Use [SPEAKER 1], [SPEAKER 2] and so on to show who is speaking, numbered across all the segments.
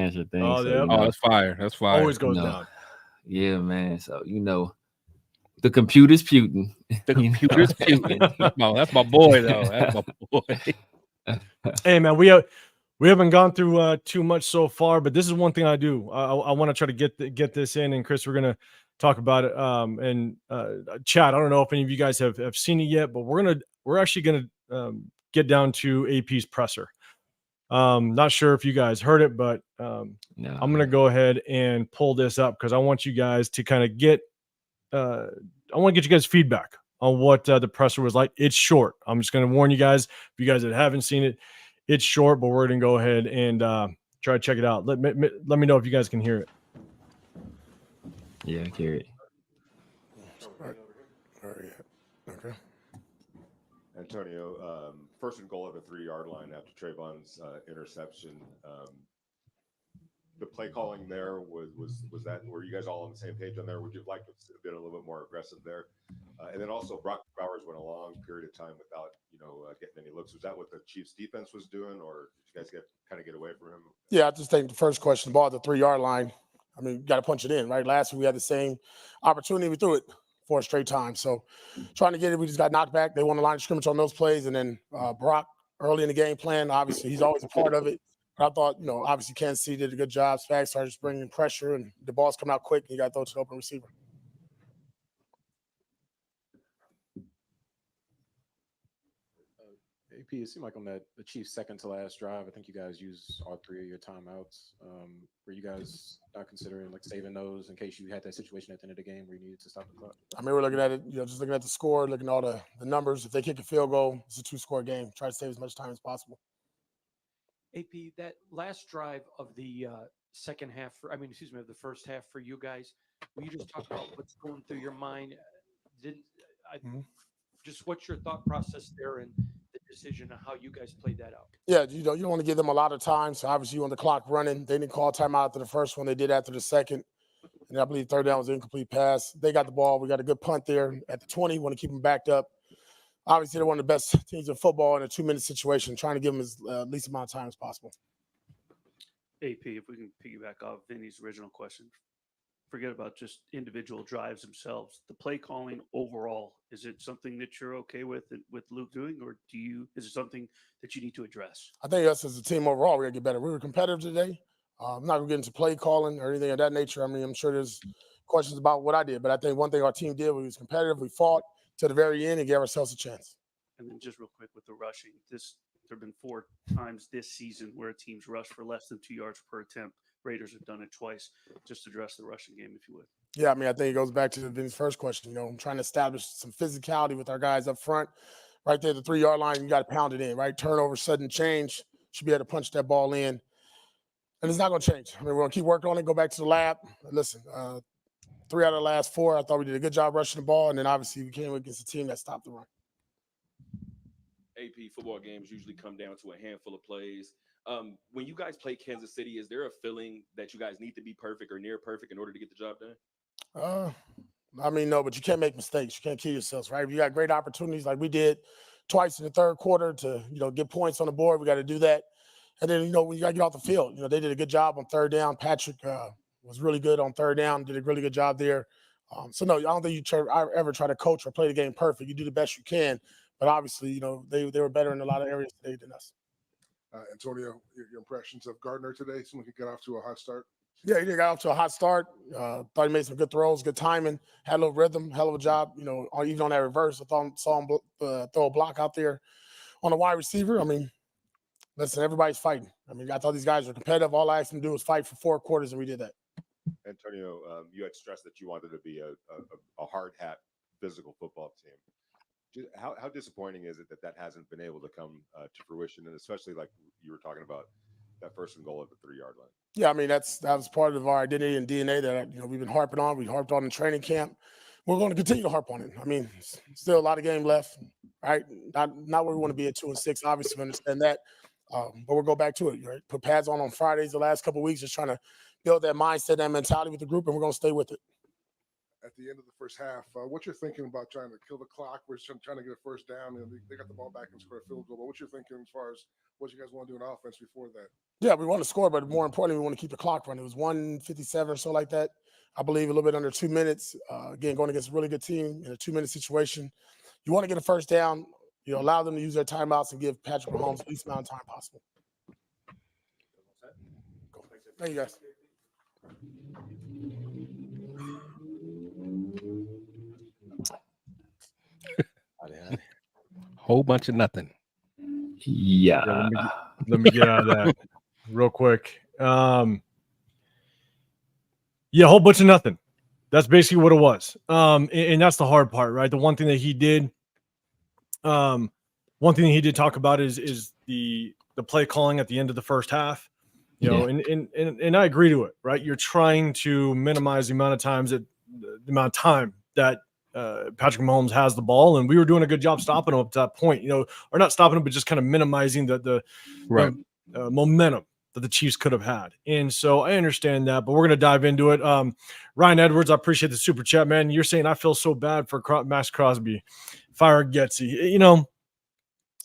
[SPEAKER 1] answer thing.
[SPEAKER 2] Oh,
[SPEAKER 1] So,
[SPEAKER 2] yeah.
[SPEAKER 3] Oh, that's fire. That's fire.
[SPEAKER 2] Always goes
[SPEAKER 1] No.
[SPEAKER 2] down.
[SPEAKER 1] yeah, man. So, the computer's putin'.
[SPEAKER 3] The computer's putin'. That's my boy, though. That's my boy.
[SPEAKER 2] Hey, man, we haven't gone through too much so far, but this is one thing I do. I want to try to get this in, and Chris, we're gonna talk about it. And Chad, I don't know if any of you guys have seen it yet, but we're actually gonna get down to AP's presser. Not sure if you guys heard it, but I'm gonna go ahead and pull this up because I want you guys to kind of get. I want to get you guys feedback on what the presser was like. It's short. I'm just going to warn you guys, if you guys that haven't seen it, it's short, but we're going to go ahead and try to check it out. Let me know if you guys can hear it.
[SPEAKER 1] Yeah, I hear it.
[SPEAKER 4] All right. Okay.
[SPEAKER 5] Antonio, first and goal at the 3-yard line after Trayvon's interception. The play calling there was that, were you guys all on the same page on there? Would you have liked to have been a little bit more aggressive there? And then also Brock Bowers went a long period of time without getting any looks. Was that what the Chiefs defense was doing, or did you guys get away from him?
[SPEAKER 4] Yeah, I just think the first question, the ball at the 3-yard line. I mean, you got to punch it in, right? Last week we had the same opportunity. We threw it 4 straight times. So trying to get it, we just got knocked back. They won the line of scrimmage on those plays. And then Brock, early in the game plan, obviously he's always a part of it. But I thought, obviously Kansas City did a good job. Spags started just bringing pressure, and the ball's coming out quick, and you got to throw it to the open receiver.
[SPEAKER 6] AP, it seemed like on the Chiefs' second to last drive, I think you guys used all 3 of your timeouts. Were you guys not considering saving those in case you had that situation at the end of the game where you needed to stop the clock?
[SPEAKER 4] I mean, we're looking at it, just looking at the score, looking at all the numbers. If they kick a field goal, it's a 2-score game. Try to save as much time as possible.
[SPEAKER 7] AP, that last drive of the second half, of the first half for you guys, will you just talk about what's going through your mind? Just what's your thought process there and the decision of how you guys played that out?
[SPEAKER 4] Yeah, you don't want to give them a lot of time. So obviously you want the clock running. They didn't call timeout after the first one. They did after the second. And I believe third down was an incomplete pass. They got the ball. We got a good punt there at the 20. Want to keep them backed up. Obviously, they're one of the best teams in football in a 2-minute situation, trying to give them as least amount of time as possible.
[SPEAKER 8] AP, if we can piggyback off Vinny's original question, forget about just individual drives themselves. The play calling overall, is it something that you're okay with Luke doing, or is it something that you need to address?
[SPEAKER 4] I think us as a team overall, we got to get better. We were competitive today. I'm not going to get into play calling or anything of that nature. I mean, I'm sure there's questions about what I did, but I think one thing our team did, we was competitive. We fought to the very end and gave ourselves a chance.
[SPEAKER 8] And then just real quick with the rushing, there have been 4 times this season where teams rush for less than 2 yards per attempt. Raiders have done it twice. Just address the rushing game, if you would.
[SPEAKER 4] Yeah, I mean, I think it goes back to Vinny's first question. I'm trying to establish some physicality with our guys up front. Right there, the 3-yard line, you got to pound it in, right? Turnover, sudden change. Should be able to punch that ball in. And it's not going to change. I mean, we're going to keep working on it, go back to the lab. Listen, 3 out of the last 4, I thought we did a good job rushing the ball. And then obviously we came against a team that stopped the run.
[SPEAKER 9] AP, football games usually come down to a handful of plays. When you guys play Kansas City, is there a feeling that you guys need to be perfect or near perfect in order to get the job done?
[SPEAKER 4] I mean, no, but you can't make mistakes. You can't kill yourselves, right? If you got great opportunities like we did twice in the third quarter to, get points on the board, we got to do that. And then, when you got to get off the field, they did a good job on third down. Patrick was really good on third down, did a really good job there. So, no, I don't think I ever try to coach or play the game perfect. You do the best you can. But obviously, they were better in a lot of areas today than us.
[SPEAKER 10] Antonio, your impressions of Gardner today? Someone could get off to a hot start.
[SPEAKER 4] Yeah, he got off to a hot start. Thought he made some good throws, good timing, had a little rhythm, hell of a job. Even on that reverse, I saw him throw a block out there on a wide receiver. I mean, listen, everybody's fighting. I mean, I thought these guys were competitive. All I asked them to do was fight for 4 quarters, and we did that.
[SPEAKER 5] Antonio, you had stressed that you wanted to be a hard hat physical football team. How disappointing is it that hasn't been able to come to fruition, and especially like you were talking about that first and goal at the 3-yard line?
[SPEAKER 4] Yeah, I mean that was part of our identity and DNA that we've been harping on. We harped on in training camp. We're going to continue to harp on it. I mean, still a lot of game left, right? Not where we want to be at 2-6. Obviously, we understand that, but we'll go back to it. Right? Put pads on Fridays the last couple of weeks, just trying to build that mindset, that mentality with the group, and we're going to stay with it.
[SPEAKER 10] at the end of the first half. What you're thinking about trying to kill the clock? We're trying to get a first down, and they got the ball back and score a field goal. But what you're thinking as far as what you guys want to do in offense before that?
[SPEAKER 4] Yeah, we want to score, but more importantly, we want to keep the clock running. It was 1:57 or so like that. I believe a little bit under 2 minutes. Again, going against a really good team in a 2-minute situation. You want to get a first down, allow them to use their timeouts and give Patrick Mahomes the least amount of time possible. Thank you, guys.
[SPEAKER 3] Whole bunch of nothing.
[SPEAKER 1] Yeah.
[SPEAKER 2] Let me get out of that real quick. Yeah, a whole bunch of nothing. That's basically what it was. And that's the hard part, right? The one thing that he did, talk about is the play calling at the end of the first half. You know, and I agree to it, right? You're trying to minimize the amount of time that Patrick Mahomes has the ball, and we were doing a good job stopping him up to that point, or not stopping him, but just kind of minimizing the momentum that the Chiefs could have had. And so I understand that, but we're going to dive into it. Ryan Edwards, I appreciate the super chat, man. You're saying I feel so bad for Max Crosby. Fire Getsy.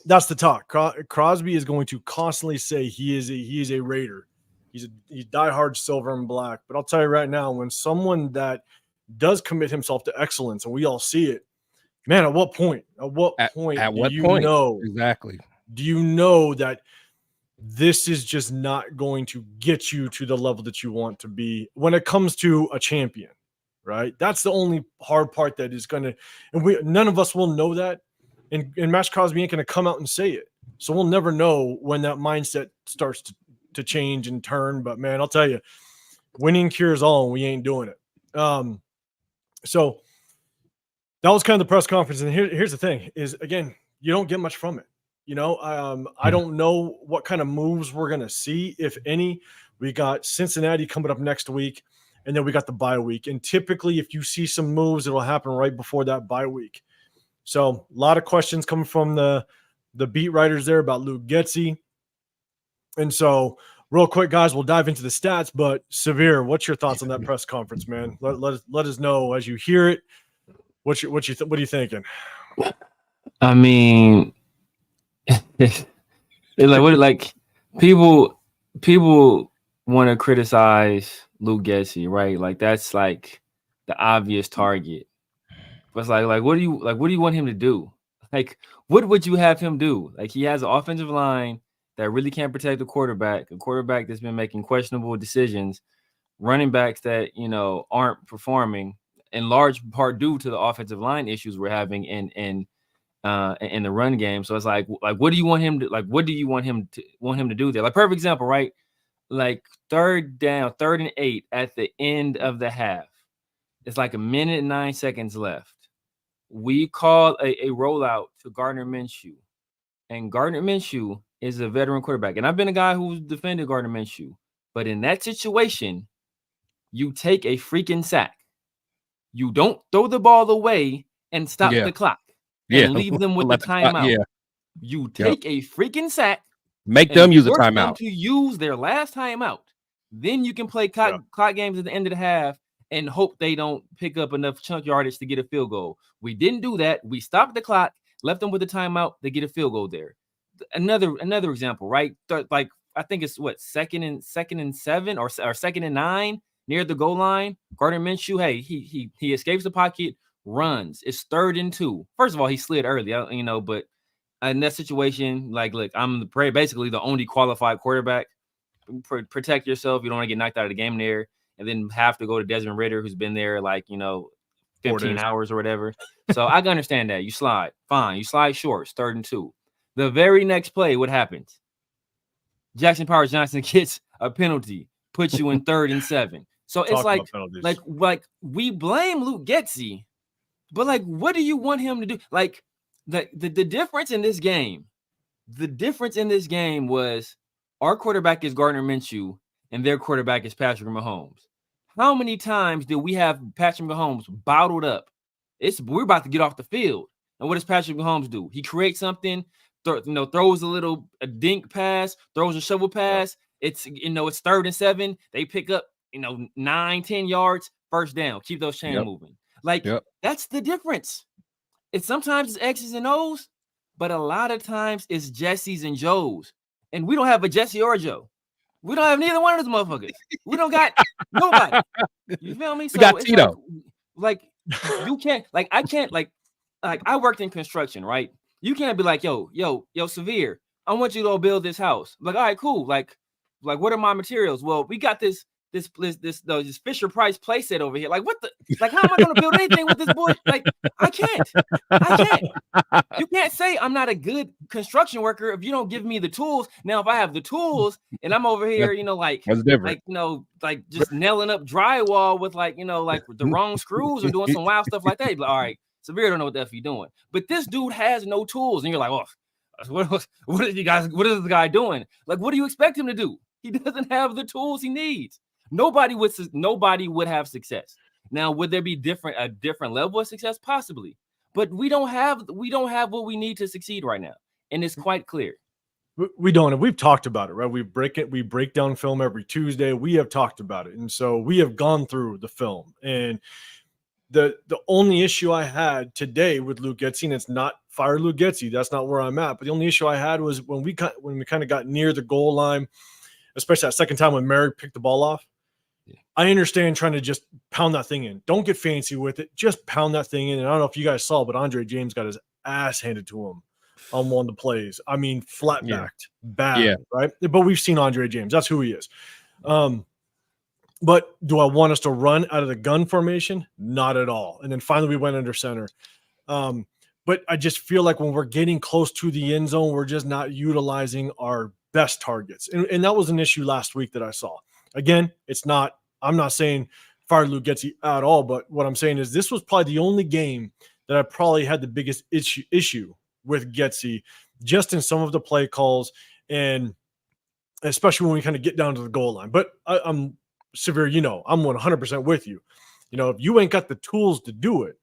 [SPEAKER 2] That's the talk. Crosby is going to constantly say he is a Raider. He's diehard silver and black. But I'll tell you right now, when someone that does commit himself to excellence, and we all see it, man, at what point? At what point?
[SPEAKER 3] Exactly.
[SPEAKER 2] Do you know that this is just not going to get you to the level that you want to be when it comes to a champion, right? That's the only hard part that is going to, and none of us will know that. And Max Crosby ain't going to come out and say it. So we'll never know when that mindset starts to change and turn. But, man, I'll tell you, winning cures all, and we ain't doing it. So that was kind of the press conference. And here's the thing is, again, you don't get much from it. I don't know what kind of moves we're going to see, if any. We got Cincinnati coming up next week, and then we got the bye week. And typically, if you see some moves, it'll happen right before that bye week. So a lot of questions coming from the beat writers there about Luke Getsy. And so real quick, guys, we'll dive into the stats. But Severe, what's your thoughts on that press conference, man? Let us know as you hear it. What are you thinking?
[SPEAKER 1] I mean, it's like people want to criticize Luke Getsy, right? Like that's like the obvious target. But it's like what do you want him to do? Like, what would you have him do? Like, he has an offensive line that really can't protect the quarterback, a quarterback that's been making questionable decisions, running backs that aren't performing in large part due to the offensive line issues we're having in the run game. So it's like what do you want him to do there? Like, perfect example, right? Like 3rd down, 3rd and 8 at the end of the half. It's like 1 minute and 9 seconds left. We call a rollout to Gardner Minshew. And Gardner Minshew is a veteran quarterback. And I've been a guy who's defended Gardner Minshew. But in that situation, you take a freaking sack. You don't throw the ball away and stop the clock and leave them with the timeout. You take a freaking sack.
[SPEAKER 3] Make them use a timeout.
[SPEAKER 1] Them to use their last timeout. Then you can play clock games at the end of the half and hope they don't pick up enough chunk yardage to get a field goal. We didn't do that. We stopped the clock, left them with a timeout. They get a field goal there. Another example, right? Like, I think it's second and 7 or 2nd and 9 near the goal line. Gardner Minshew, hey, he escapes the pocket, runs. It's 3rd and 2. First of all, he slid early, but in that situation, like, look, I'm basically the only qualified quarterback. Protect yourself. You don't want to get knocked out of the game there. And then have to go to Desmond Ridder, who's been there 15 hours or whatever. So I can understand that. You slide. Fine. You slide short. 3rd and 2. The very next play, what happens? Jackson Powers Johnson gets a penalty, puts you in 3rd and 7. So it's like we blame Luke Getsy, but what do you want him to do? Like the difference in this game, was our quarterback is Gardner Minshew and their quarterback is Patrick Mahomes. How many times did we have Patrick Mahomes bottled up? We're about to get off the field. And what does Patrick Mahomes do? He creates something, throws a dink pass, throws a shovel pass. It's 3rd and 7. They pick up, 9-10 yards, first down. Keep those chains moving. Like that's the difference. It's sometimes it's X's and O's, but a lot of times it's Jesse's and Joe's. And we don't have a Jesse or a Joe. We don't have neither one of those motherfuckers. We don't got nobody. You feel me?
[SPEAKER 3] We
[SPEAKER 1] So
[SPEAKER 3] got
[SPEAKER 1] it's
[SPEAKER 3] Tito.
[SPEAKER 1] like you can't, like I can't, like I worked in construction, right? You can't be like, yo, Severe, I want you to go build this house. Like, all right, cool. Like what are my materials? Well, we got this Fisher Price playset over here. Like, what the? Like, how am I going to build anything with this boy? Like, I can't. You can't say I'm not a good construction worker if you don't give me the tools. Now, if I have the tools and I'm over here,
[SPEAKER 3] that's different.
[SPEAKER 1] like just nailing up drywall with like the wrong screws or doing some wild stuff like that. Like, all right, Severe don't know what the F you doing. But this dude has no tools, and you're like, oh, what is the guy doing? Like, what do you expect him to do? He doesn't have the tools he needs. Nobody would have success. Now, would there be a different level of success? Possibly, but we don't have what we need to succeed right now, and it's quite clear.
[SPEAKER 2] We don't, and we've talked about it, right? We break down film every Tuesday. We have talked about it, and so we have gone through the film. And the only issue I had today with Luke Getsy, and it's not fire Luke Getsy, that's not where I'm at. But the only issue I had was when we kind of got near the goal line, especially that second time when Merrick picked the ball off. I understand trying to just pound that thing in. Don't get fancy with it. Just pound that thing in. And I don't know if you guys saw, but Andre James got his ass handed to him on one of the plays. I mean, flat backed, bad, right? But we've seen Andre James. That's who he is. But do I want us to run out of the gun formation? Not at all. And then finally we went under center. But I just feel like when we're getting close to the end zone, we're just not utilizing our best targets. And that was an issue last week that I saw. Again, I'm not saying fire Luke Getsy at all, but what I'm saying is this was probably the only game that I probably had the biggest issue with Getsy, just in some of the play calls, and especially when we kind of get down to the goal line. But I'm Severe, I'm 100% with you. If you ain't got the tools to do it,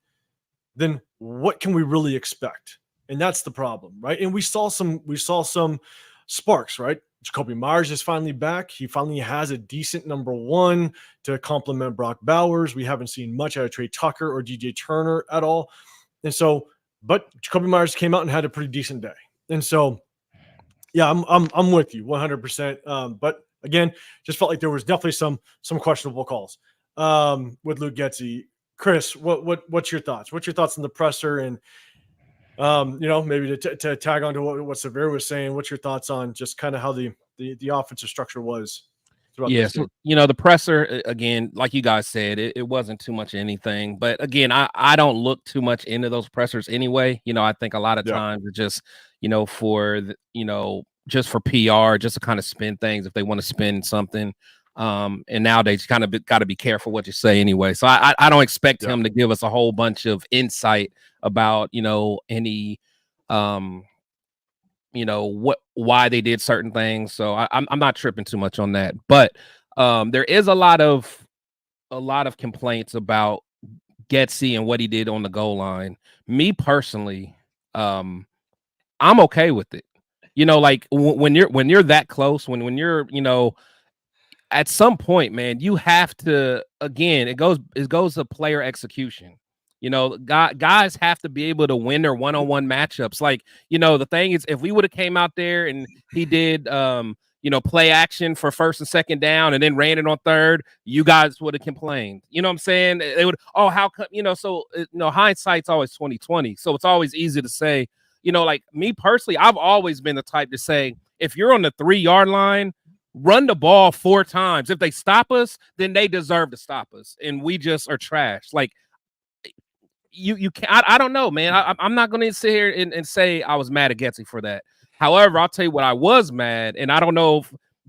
[SPEAKER 2] then what can we really expect? And that's the problem, right? And we saw some sparks, right? Jacoby Myers is finally back. He finally has a decent number one to complement Brock Bowers. We haven't seen much out of Trey Tucker or DJ Turner at all. And so, but Jacoby Myers came out and had a pretty decent day. And so, yeah, I'm with you 100%. But again, just felt like there was definitely some questionable calls with Luke Getsy. Chris, what's your thoughts? What's your thoughts on the presser? And maybe to tag on to what Severe was saying, what's your thoughts on just kind of how the offensive structure was?
[SPEAKER 3] Yes, the presser, again, like you guys said, it wasn't too much anything. But again, I don't look too much into those pressers anyway. I think a lot of times it's just, just for PR, just to kind of spin things if they want to spin something. And nowadays you kind of got to be careful what you say anyway. So I don't expect him to give us a whole bunch of insight about, any, why they did certain things. So I'm not tripping too much on that. But there is a lot of complaints about Getsy and what he did on the goal line. Me personally, I'm okay with it. Like when you're that close, when you're, at some point, man, you have to, again, it goes to player execution. Guys have to be able to win their one-on-one matchups. Like, the thing is, if we would have came out there and he did, play action for first and second down and then ran it on third, you guys would have complained. You know what I'm saying? They would, how come, so, hindsight's always 20/20. So it's always easy to say, like me personally, I've always been the type to say, if you're on the 3-yard line, run the ball 4 times. If they stop us, then they deserve to stop us. And we just are trash. Like, you can't, I don't know, man. I'm not going to sit here and say I was mad at Getsy for that. However, I'll tell you what I was mad, and I don't know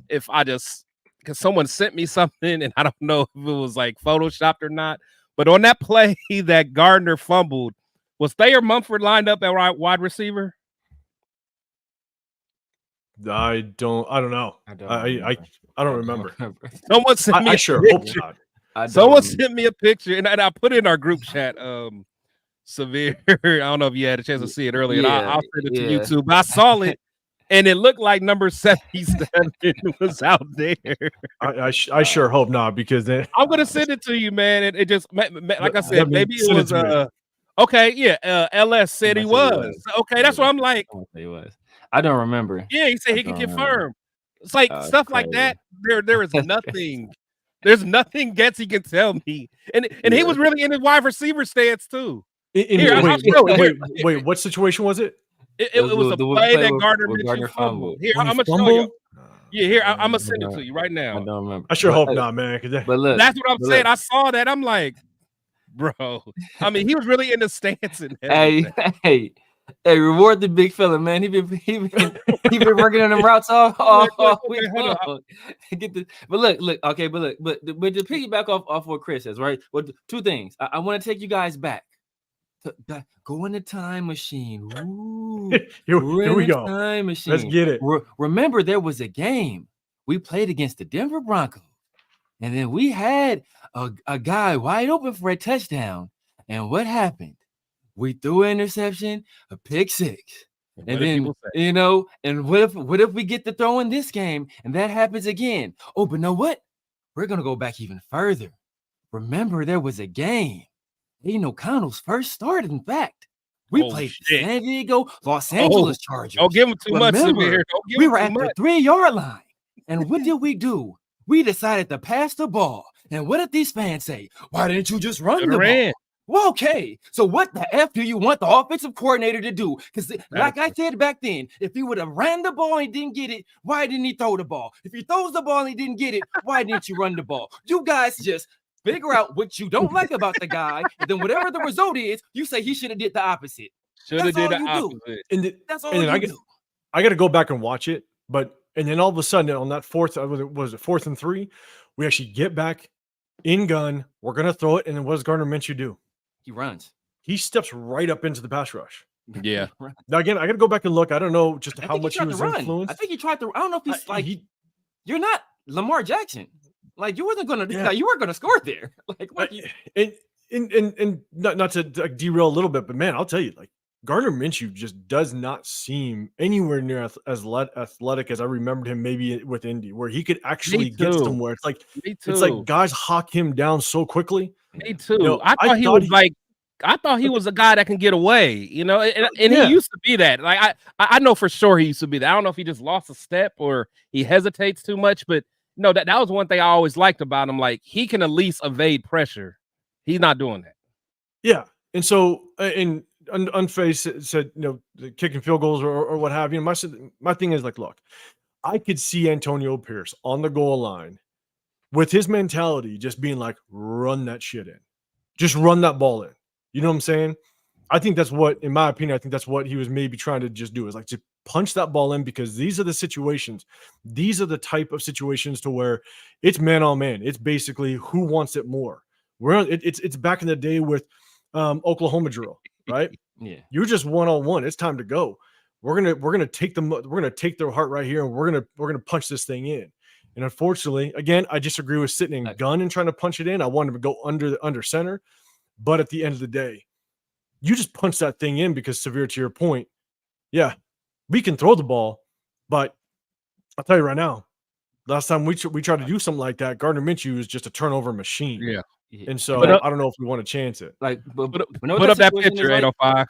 [SPEAKER 3] if I just, because someone sent me something, and I don't know if it was like photoshopped or not, but on that play that Gardner fumbled, was Thayer Mumford lined up at wide receiver?
[SPEAKER 2] I don't know. I don't remember.
[SPEAKER 3] Someone sent me
[SPEAKER 2] I
[SPEAKER 3] a
[SPEAKER 2] sure
[SPEAKER 3] picture.
[SPEAKER 2] hope not.
[SPEAKER 3] Someone sent me a picture, and I put it in our group chat. Severe. I don't know if you had a chance to see it earlier.
[SPEAKER 1] Yeah,
[SPEAKER 3] I'll send it to YouTube. I saw it, and it looked like number 77 was out there.
[SPEAKER 2] I sure hope not, because then
[SPEAKER 3] I'm gonna send it to you, man. It just like I said, maybe it
[SPEAKER 2] send it
[SPEAKER 3] was
[SPEAKER 2] to me.
[SPEAKER 3] okay, yeah. LS said he was. Okay, that's what I'm like.
[SPEAKER 1] He was. I don't remember.
[SPEAKER 3] Yeah, he said
[SPEAKER 1] I
[SPEAKER 3] he can
[SPEAKER 1] don't remember.
[SPEAKER 3] confirm. It's like
[SPEAKER 1] That's
[SPEAKER 3] stuff like that. There is nothing. There's nothing Getsy can tell me. And he was really in his wide receiver stance too.
[SPEAKER 2] Wait, what situation was it?
[SPEAKER 3] It was a play that Gardner Minshew fumbled. Here, I'm gonna show you. Yeah, here, I'm gonna send it to you right now.
[SPEAKER 1] I don't remember.
[SPEAKER 2] I sure hope not, man.
[SPEAKER 1] But look,
[SPEAKER 3] that's what I'm saying. I saw that. I'm like, bro. I mean, he was really in the stance. And
[SPEAKER 1] hey, reward the big fella, man. He been working on them routes all week long. But look, okay, but to piggyback off what Chris says, right? Well, two things. I want to take you guys back. Go in the time machine. Ooh,
[SPEAKER 2] here we go.
[SPEAKER 1] Time machine.
[SPEAKER 2] Let's get it.
[SPEAKER 1] Remember, there was a game we played against the Denver Broncos, and then we had a guy wide open for a touchdown. And what happened? We threw an interception, a pick six. And then, and what if we get to throw in this game and that happens again? Oh, but know what? We're going to go back even further. Remember, there was a game. Connell's first started, in fact. We played San Diego, Los Angeles Chargers.
[SPEAKER 3] Don't give him too much, Samir.
[SPEAKER 1] We were at the 3-yard line. And what did we do? We decided to pass the ball. And what did these fans say? Why didn't you just run the ball? Well, okay, so what the F do you want the offensive coordinator to do? Because like I said back then, if he would have ran the ball and he didn't get it, why didn't he throw the ball? If he throws the ball and he didn't get it, why didn't you run the ball? You guys just figure out what you don't like about the guy, and then whatever the result is, you say he should have did the opposite.
[SPEAKER 3] Should have did the opposite.
[SPEAKER 1] That's all you do.
[SPEAKER 2] I got to go back and watch it, and then all of a sudden on that fourth, was it 4th and 3? We actually get back in gun. We're gonna throw it, and then what does Gardner Minshew do?
[SPEAKER 1] He runs.
[SPEAKER 2] He steps right up into the pass rush.
[SPEAKER 3] Yeah.
[SPEAKER 2] Now again, I got to go back and look. I don't know just how much he was influenced.
[SPEAKER 1] I think he tried to. I don't know if he's you're not Lamar Jackson. Like you weren't gonna. Yeah. You weren't gonna score there. Like what?
[SPEAKER 2] And not to derail a little bit, but man, I'll tell you, like Gardner Minshew just does not seem anywhere near as athletic as I remembered him maybe with Indy, where he could actually get somewhere. It's like guys hawk him down so quickly.
[SPEAKER 3] Me too. I thought he was a guy that can get away, and he used to be that. Like I know for sure he used to be that. I don't know if he just lost a step or he hesitates too much, but no, that was one thing I always liked about him. Like he can at least evade pressure. He's not doing that.
[SPEAKER 2] Yeah, and so Unfazed said, kicking field goals or what have you. My thing is like, look, I could see Antonio Pierce on the goal line with his mentality just being like, run that shit in. Just run that ball in. You know what I'm saying? I think that's what, in my opinion, that's what he was maybe trying to just do, is like to punch that ball in, because these are the situations. These are the type of situations to where it's man on man. It's basically who wants it more. It's back in the day with Oklahoma drill, right?
[SPEAKER 1] Yeah.
[SPEAKER 2] You're just one-on-one. It's time to go. We're gonna take them. We're gonna take their heart right here, and we're gonna punch this thing in. And unfortunately, again, I disagree with sitting in gun and trying to punch it in. I wanted to go under center, but at the end of the day, you just punch that thing in, because Severe, to your point, yeah, we can throw the ball, but I'll tell you right now, last time we tried to do something like that, Gardner Minshew is just a turnover machine.
[SPEAKER 3] Yeah.
[SPEAKER 2] And so I don't know if we want to chance it.
[SPEAKER 1] Like,
[SPEAKER 3] put up that picture, 805.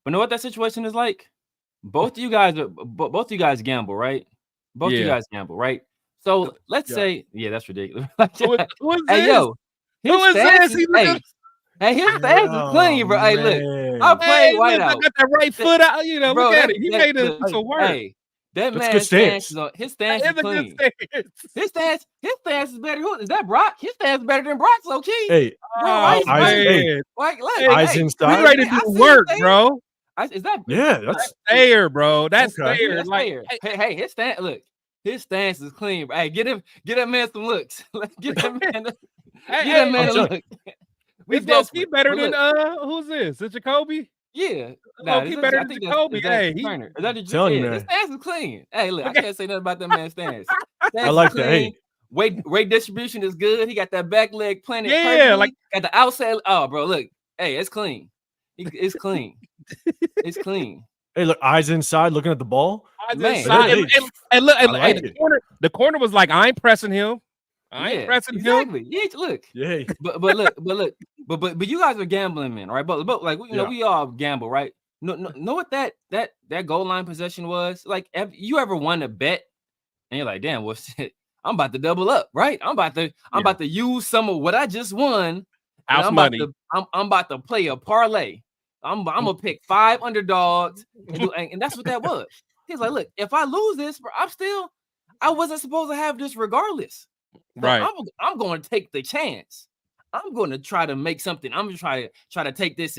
[SPEAKER 1] But know what that situation is like? Both of you guys gamble, right? Both of you guys gamble, right? So let's say, that's ridiculous.
[SPEAKER 3] Who is
[SPEAKER 1] hey,
[SPEAKER 3] this?
[SPEAKER 1] yo,
[SPEAKER 3] Who is this?
[SPEAKER 1] Hey, his stance is clean, bro. Hey, look, I played white out.
[SPEAKER 3] I got that right foot out.
[SPEAKER 1] Bro,
[SPEAKER 3] look at it. He made it some work.
[SPEAKER 1] Hey, that man's stance. His stance is clean. His stance is better. Who is that? Brock? His stance is better than Brock's, low key.
[SPEAKER 2] Hey, eyes inside.
[SPEAKER 3] We ready to do work, bro.
[SPEAKER 1] Is that?
[SPEAKER 2] Yeah, that's
[SPEAKER 3] fair, bro. That's fair.
[SPEAKER 1] That's fair. Hey, his stance. Look, his stance is clean. Bro. Hey, get that man some looks. Get that man. Get that man a look.
[SPEAKER 3] He better than who's this? Is Jacoby?
[SPEAKER 1] Yeah,
[SPEAKER 3] he better than Jacoby. Hey,
[SPEAKER 1] Turner. Is that the
[SPEAKER 2] telling you, man.
[SPEAKER 1] His stance is clean. Hey, look, I can't say nothing about that man's stance.
[SPEAKER 2] I like that. Hey,
[SPEAKER 1] weight distribution is good. He got that back leg planted.
[SPEAKER 3] Yeah,
[SPEAKER 1] perfectly.
[SPEAKER 3] like
[SPEAKER 1] at the outside. Oh, bro, look. Hey, it's clean. It's clean. It's clean.
[SPEAKER 2] Hey, look, eyes inside, looking at the ball.
[SPEAKER 1] Man,
[SPEAKER 3] Inside.
[SPEAKER 2] hey,
[SPEAKER 3] And look,
[SPEAKER 2] I like it.
[SPEAKER 3] the corner was like, I ain't pressing him. I ain't
[SPEAKER 1] Yeah,
[SPEAKER 3] pressing him.
[SPEAKER 1] exactly. Yeah, look,
[SPEAKER 2] Yeah.
[SPEAKER 1] but look, but you guys are gambling, man, right? But like you know,
[SPEAKER 2] Yeah.
[SPEAKER 1] we all gamble, right? Know what that goal line possession was? Like, have you ever won a bet and you're like, damn, well, shit, I'm about to double up, right? I'm about to use some of what I just won, and
[SPEAKER 3] House money.
[SPEAKER 1] I'm about to play a parlay. I'm gonna pick 5 underdogs and that's what that was. He's like, look, if I lose this, bro, I wasn't supposed to have this regardless. So
[SPEAKER 3] Right.
[SPEAKER 1] I'm going to take the chance. I'm going to try to make something. I'm going to try to take this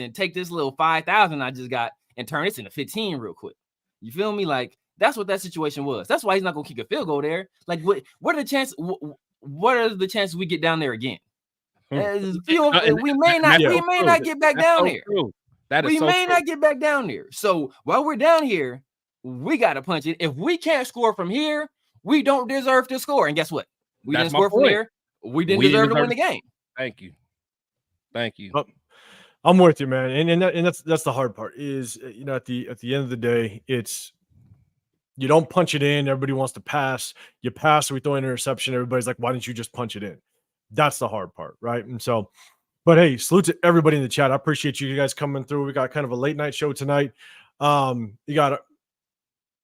[SPEAKER 1] little 5,000 I just got and turn this into 15 real quick. You feel me? Like, that's what that situation was. That's why he's not going to kick a field goal there. Like, what are the chances? What are the chances we get down there again? We may not get back down there.
[SPEAKER 3] That is
[SPEAKER 1] we
[SPEAKER 3] so
[SPEAKER 1] may
[SPEAKER 3] true.
[SPEAKER 1] not get back down there. So while we're down here, we got to punch it. If we can't score from here, we don't deserve to score. And guess what? We
[SPEAKER 3] That's
[SPEAKER 1] didn't
[SPEAKER 3] my
[SPEAKER 1] score from
[SPEAKER 3] point.
[SPEAKER 1] here. We didn't deserve to win the game.
[SPEAKER 3] Thank you. Thank you.
[SPEAKER 2] I'm with you, man. And that's the hard part is, you know, at the end of the day, it's you don't punch it in. Everybody wants to pass. You pass, we throw an interception. Everybody's like, why didn't you just punch it in? That's the hard part, right? And so, but hey, salute to everybody in the chat. I appreciate you guys coming through. We got kind of a late night show tonight. You got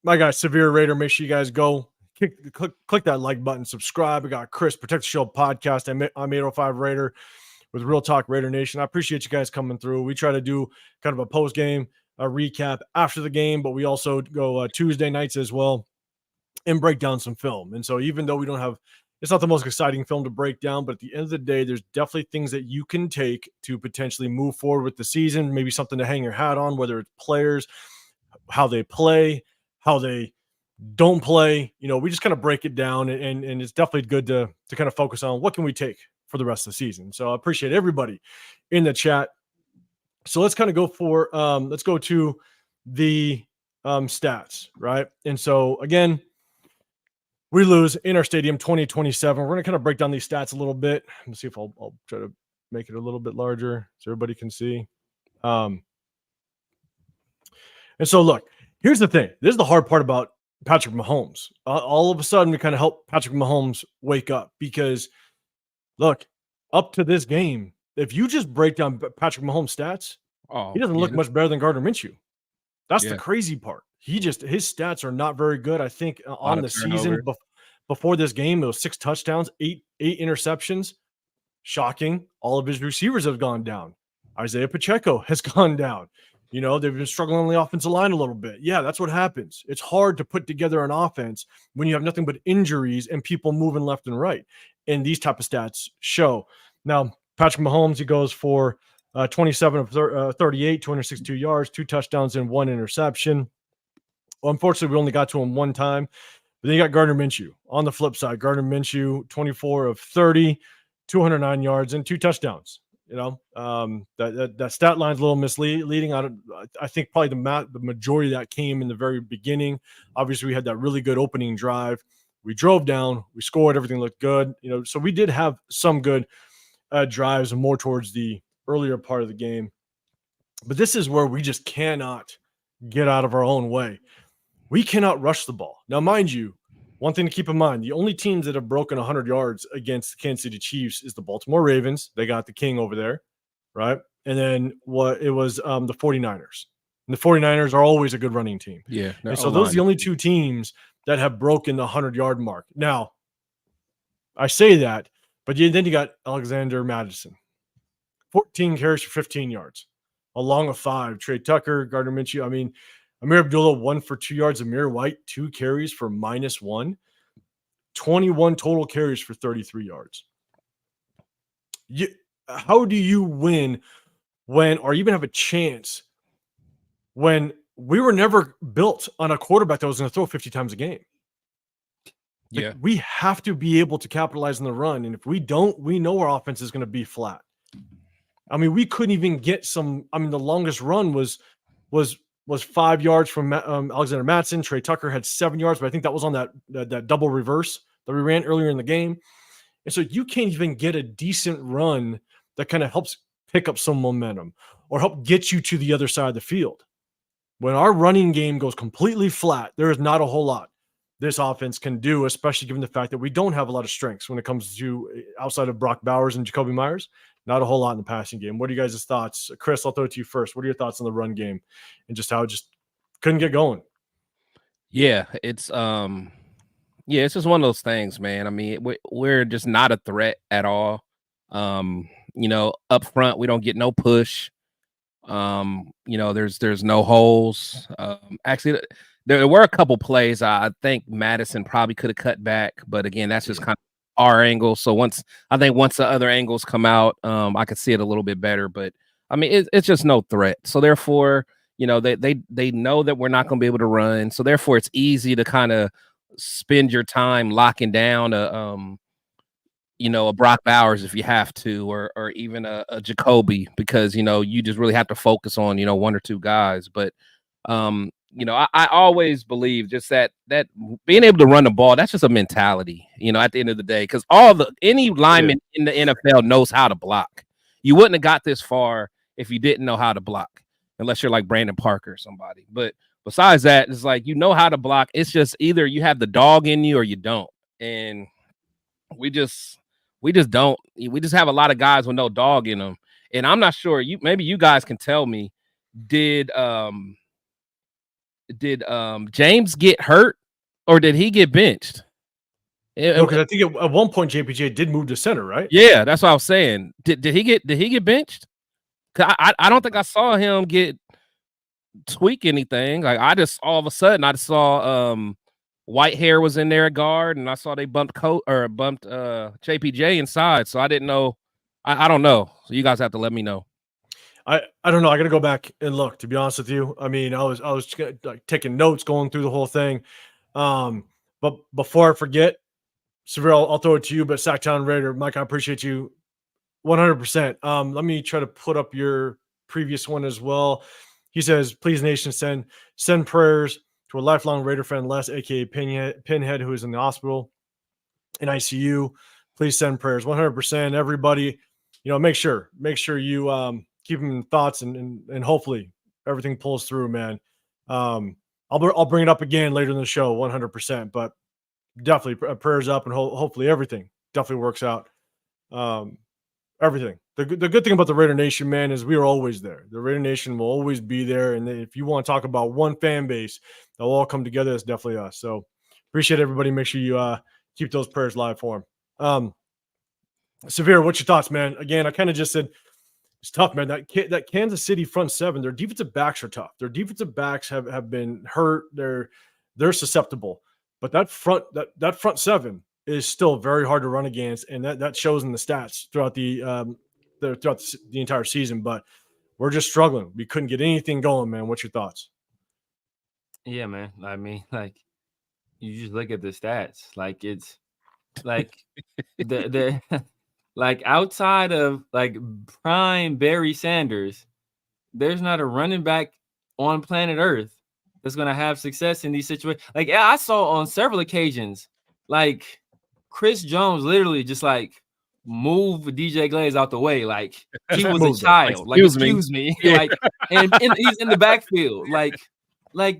[SPEAKER 2] my guy Severe Raider. Make sure you guys go click that like button, subscribe. We got Chris, Protect the Show podcast. I'm 805 Raider with Real Talk Raider Nation. I appreciate you guys coming through. We try to do kind of a post game recap after the game, but we also go Tuesday nights as well and break down some film. And so even though we don't have, it's not the most exciting film to break down, but at the end of the day, there's definitely things that you can take to potentially move forward with the season, maybe something to hang your hat on, whether it's players, how they play, how they don't play. You know, we just kind of break it down, and it's definitely good to kind of focus on what can we take for the rest of the season. So I appreciate everybody in the chat. So let's kind of go for let's go to the stats, right? And so again, we lose in our stadium 2027. We're going to kind of break down these stats a little bit. Let's see if I'll try to make it a little bit larger so everybody can see. And so look, here's the thing. This is the hard part about Patrick Mahomes. All of a sudden, we kind of help Patrick Mahomes wake up because look, up to this game, if you just break down Patrick Mahomes' stats, he doesn't look much better than Gardner Minshew. That's the crazy part. His stats are not very good. I think on the season before this game, it was 6 touchdowns, 8 interceptions. Shocking. All of his receivers have gone down. Isaiah Pacheco has gone down. You know, they've been struggling on the offensive line a little bit. Yeah, that's what happens. It's hard to put together an offense when you have nothing but injuries and people moving left and right. And these type of stats show. Now, Patrick Mahomes, he goes for 27 of 38, 262 yards, 2 touchdowns, and 1 interception. Well, unfortunately, we only got to him one time. But then you got Gardner Minshew. On the flip side, Gardner Minshew, 24 of 30, 209 yards, and 2 touchdowns. You know, that stat line's a little misleading. I think probably the majority of that came in the very beginning. Obviously, we had that really good opening drive. We drove down, we scored, everything looked good. You know, so we did have some good drives more towards the earlier part of the game. But this is where we just cannot get out of our own way. We cannot rush the ball. Now, mind you, one thing to keep in mind, the only teams that have broken 100 yards against the Kansas City Chiefs is the Baltimore Ravens. They got the king over there, right? And then the 49ers. And the 49ers are always a good running team.
[SPEAKER 3] Yeah.
[SPEAKER 2] And so those are the only 2 teams that have broken the 100-yard mark. Now, I say that, but then you got Alexander Madison. 14 carries for 15 yards, along with 5. Trey Tucker, Gardner Minshew. I mean, Amir Abdullah, 1 for 2 yards. Amir White, 2 carries for -1. 21 total carries for 33 yards. How do you win or even have a chance when we were never built on a quarterback that was going to throw 50 times a game? Like, we have to be able to capitalize on the run. And if we don't, we know our offense is going to be flat. I mean, we couldn't even get the longest run was 5 yards from Alexander Mattison. Trey Tucker had 7 yards, but I think that was on that double reverse that we ran earlier in the game. And so you can't even get a decent run that kind of helps pick up some momentum or help get you to the other side of the field. When our running game goes completely flat, there is not a whole lot this offense can do, especially given the fact that we don't have a lot of strengths when it comes to outside of Brock Bowers and Jacoby Myers. Not a whole lot in the passing game. What are you guys' thoughts? Chris, I'll throw it to you first. What are your thoughts on the run game and just how it just couldn't get going?
[SPEAKER 3] Yeah, it's just one of those things, man. I mean, we're just not a threat at all. Up front, we don't get no push. There's no holes. Actually, there were a couple plays. I think Madison probably could have cut back, but again, that's just kind of our angle. So once the other angles come out, I could see it a little bit better. But I mean, it's just no threat. So therefore, they know that we're not going to be able to run. So therefore, it's easy to kind of spend your time locking down a Brock Bowers if you have to, or even a Jacoby, because you just really have to focus on one or two guys. But I always believe just that being able to run the ball, that's just a mentality, at the end of the day, because any lineman in the NFL knows how to block. You wouldn't have got this far if you didn't know how to block, unless you're like Brandon Parker or somebody. But besides that, it's like how to block. It's just either you have the dog in you or you don't, and we just don't. We just have a lot of guys with no dog in them, and I'm not sure. Maybe you guys can tell me. Did James get hurt, or did he get benched?
[SPEAKER 2] Because I think at one point JPJ did move to center, right?
[SPEAKER 3] Yeah, that's what I was saying. Did he get benched? Cause I don't think I saw him tweak anything. Like I just all of a sudden I saw Whitehair was in there at guard, and I saw they bumped JPJ inside. So I didn't know. I don't know. So you guys have to let me know.
[SPEAKER 2] I don't know. I got to go back and look, to be honest with you. I mean, I was like taking notes, going through the whole thing. But before I forget, Severe, I'll throw it to you. But Sacktown Raider, Mike, I appreciate you 100%. Let me try to put up your previous one as well. He says, please, nation, send prayers to a lifelong Raider fan, Les, aka Pinhead, who is in the hospital in ICU. Please send prayers. 100%. Everybody, make sure you keep them in thoughts, and hopefully everything pulls through, man. I'll bring it up again later in the show, 100%. But definitely prayers up, and hopefully everything definitely works out. Everything. The good thing about the Raider Nation, man, is we are always there. The Raider Nation will always be there. And if you want to talk about one fan base, they'll all come together. It's definitely us. So appreciate everybody. Make sure you keep those prayers live for them. Severe, what's your thoughts, man? Again, I kind of just said it's tough, man. That Kansas City front seven, their defensive backs are tough. Their defensive backs have been hurt. They're susceptible. But that front seven is still very hard to run against, and that shows in the stats throughout the entire season. But we're just struggling. We couldn't get anything going, man. What's your thoughts?
[SPEAKER 1] Yeah, man. I mean, like, you just look at the stats. Like, it's like the like outside of like prime Barry Sanders, there's not a running back on planet Earth that's gonna have success in these situations. Like, I saw on several occasions, like Chris Jones literally just like move DJ Glaze out the way, like he was a child. Like, excuse me. Like, and he's in the backfield. Like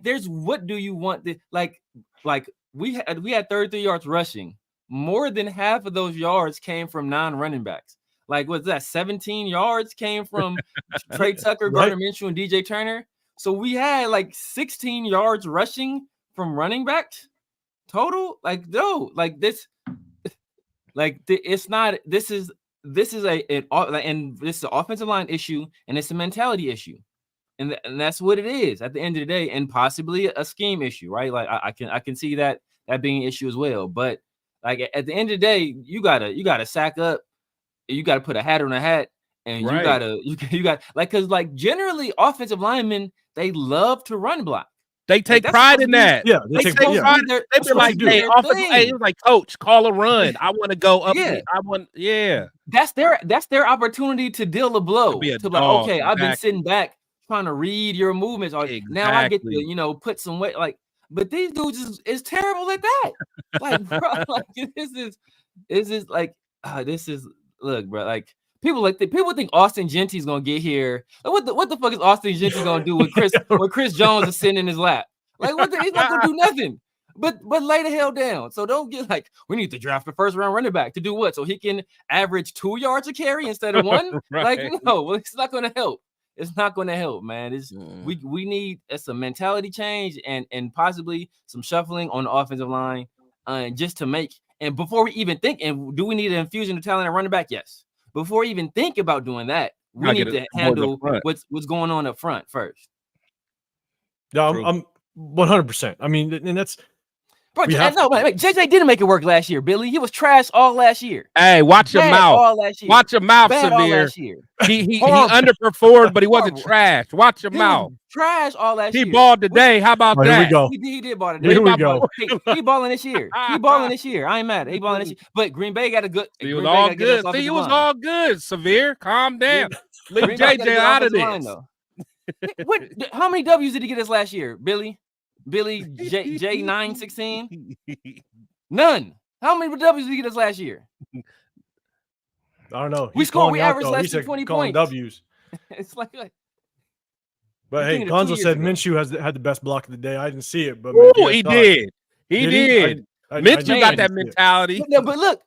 [SPEAKER 1] there's, what do you want? Like we had 33 yards rushing. More than half of those yards came from non-running backs. Like, what's that? 17 yards came from Trey Tucker, Gardner Minshew, and DJ Turner. So we had like 16 yards rushing from running backs total. Like, no, like this, like it's not. This is and this is an offensive line issue, and it's a mentality issue, and that's what it is at the end of the day, and possibly a scheme issue, right? Like I can see that being an issue as well, but like at the end of the day, you gotta sack up, you gotta put a hat on a hat, and you got like, because like generally offensive linemen, they love to run block.
[SPEAKER 3] They take pride in that.
[SPEAKER 2] Yeah, they take pride.
[SPEAKER 3] They're like, hey, it was like, coach, call a run. I want to go up.
[SPEAKER 1] That's their opportunity to deal a blow. To like, okay, I've been sitting back trying to read your movements. Now I get to put some weight. Like, but these dudes is terrible at that. Like, bro, like this is look, bro. Like, People think Austin Genty's gonna get here. Like, what the fuck is Austin Genty gonna do with Chris Jones is sitting in his lap? Like he's not gonna do nothing. But lay the hell down. So don't get like we need to draft the first round running back to do what? So he can average 2 yards a carry instead of 1?
[SPEAKER 3] Right.
[SPEAKER 1] Like no, it's not gonna help. It's not gonna help, man. We need a mentality change and possibly some shuffling on the offensive line, just to make. And before we even think, and do we need an infusion of talent at running back? Yes. Before we even think about doing that, we need to handle what's going on up front first.
[SPEAKER 2] Yeah, I'm 100%. I mean, and that's.
[SPEAKER 1] Bro, JJ didn't make it work last year, Billy. He was trash all last year.
[SPEAKER 3] Hey, watch your mouth. Watch your mouth, Severe. He underperformed, but he wasn't trash. Watch your mouth.
[SPEAKER 1] Trash all last year.
[SPEAKER 3] He balled today. How about that?
[SPEAKER 2] Here we go.
[SPEAKER 1] He did ball today.
[SPEAKER 2] Here we go.
[SPEAKER 1] He balling this year. He balling this year. I ain't mad. He balling this year. But Green Bay got a good.
[SPEAKER 3] He was all good. See, he was all good. Severe. Calm down. Leave JJ out of this.
[SPEAKER 1] How many W's did he get us last year, Billy? J916? None. How many W's did he get us last year?
[SPEAKER 2] I don't know.
[SPEAKER 1] We averaged less than 20 points.
[SPEAKER 2] W's.
[SPEAKER 1] It's like
[SPEAKER 2] but hey, Gonzo said Minshew had the best block of the day. I didn't see it, but
[SPEAKER 3] he did. He did. Minshew got that mentality.
[SPEAKER 1] No, but look.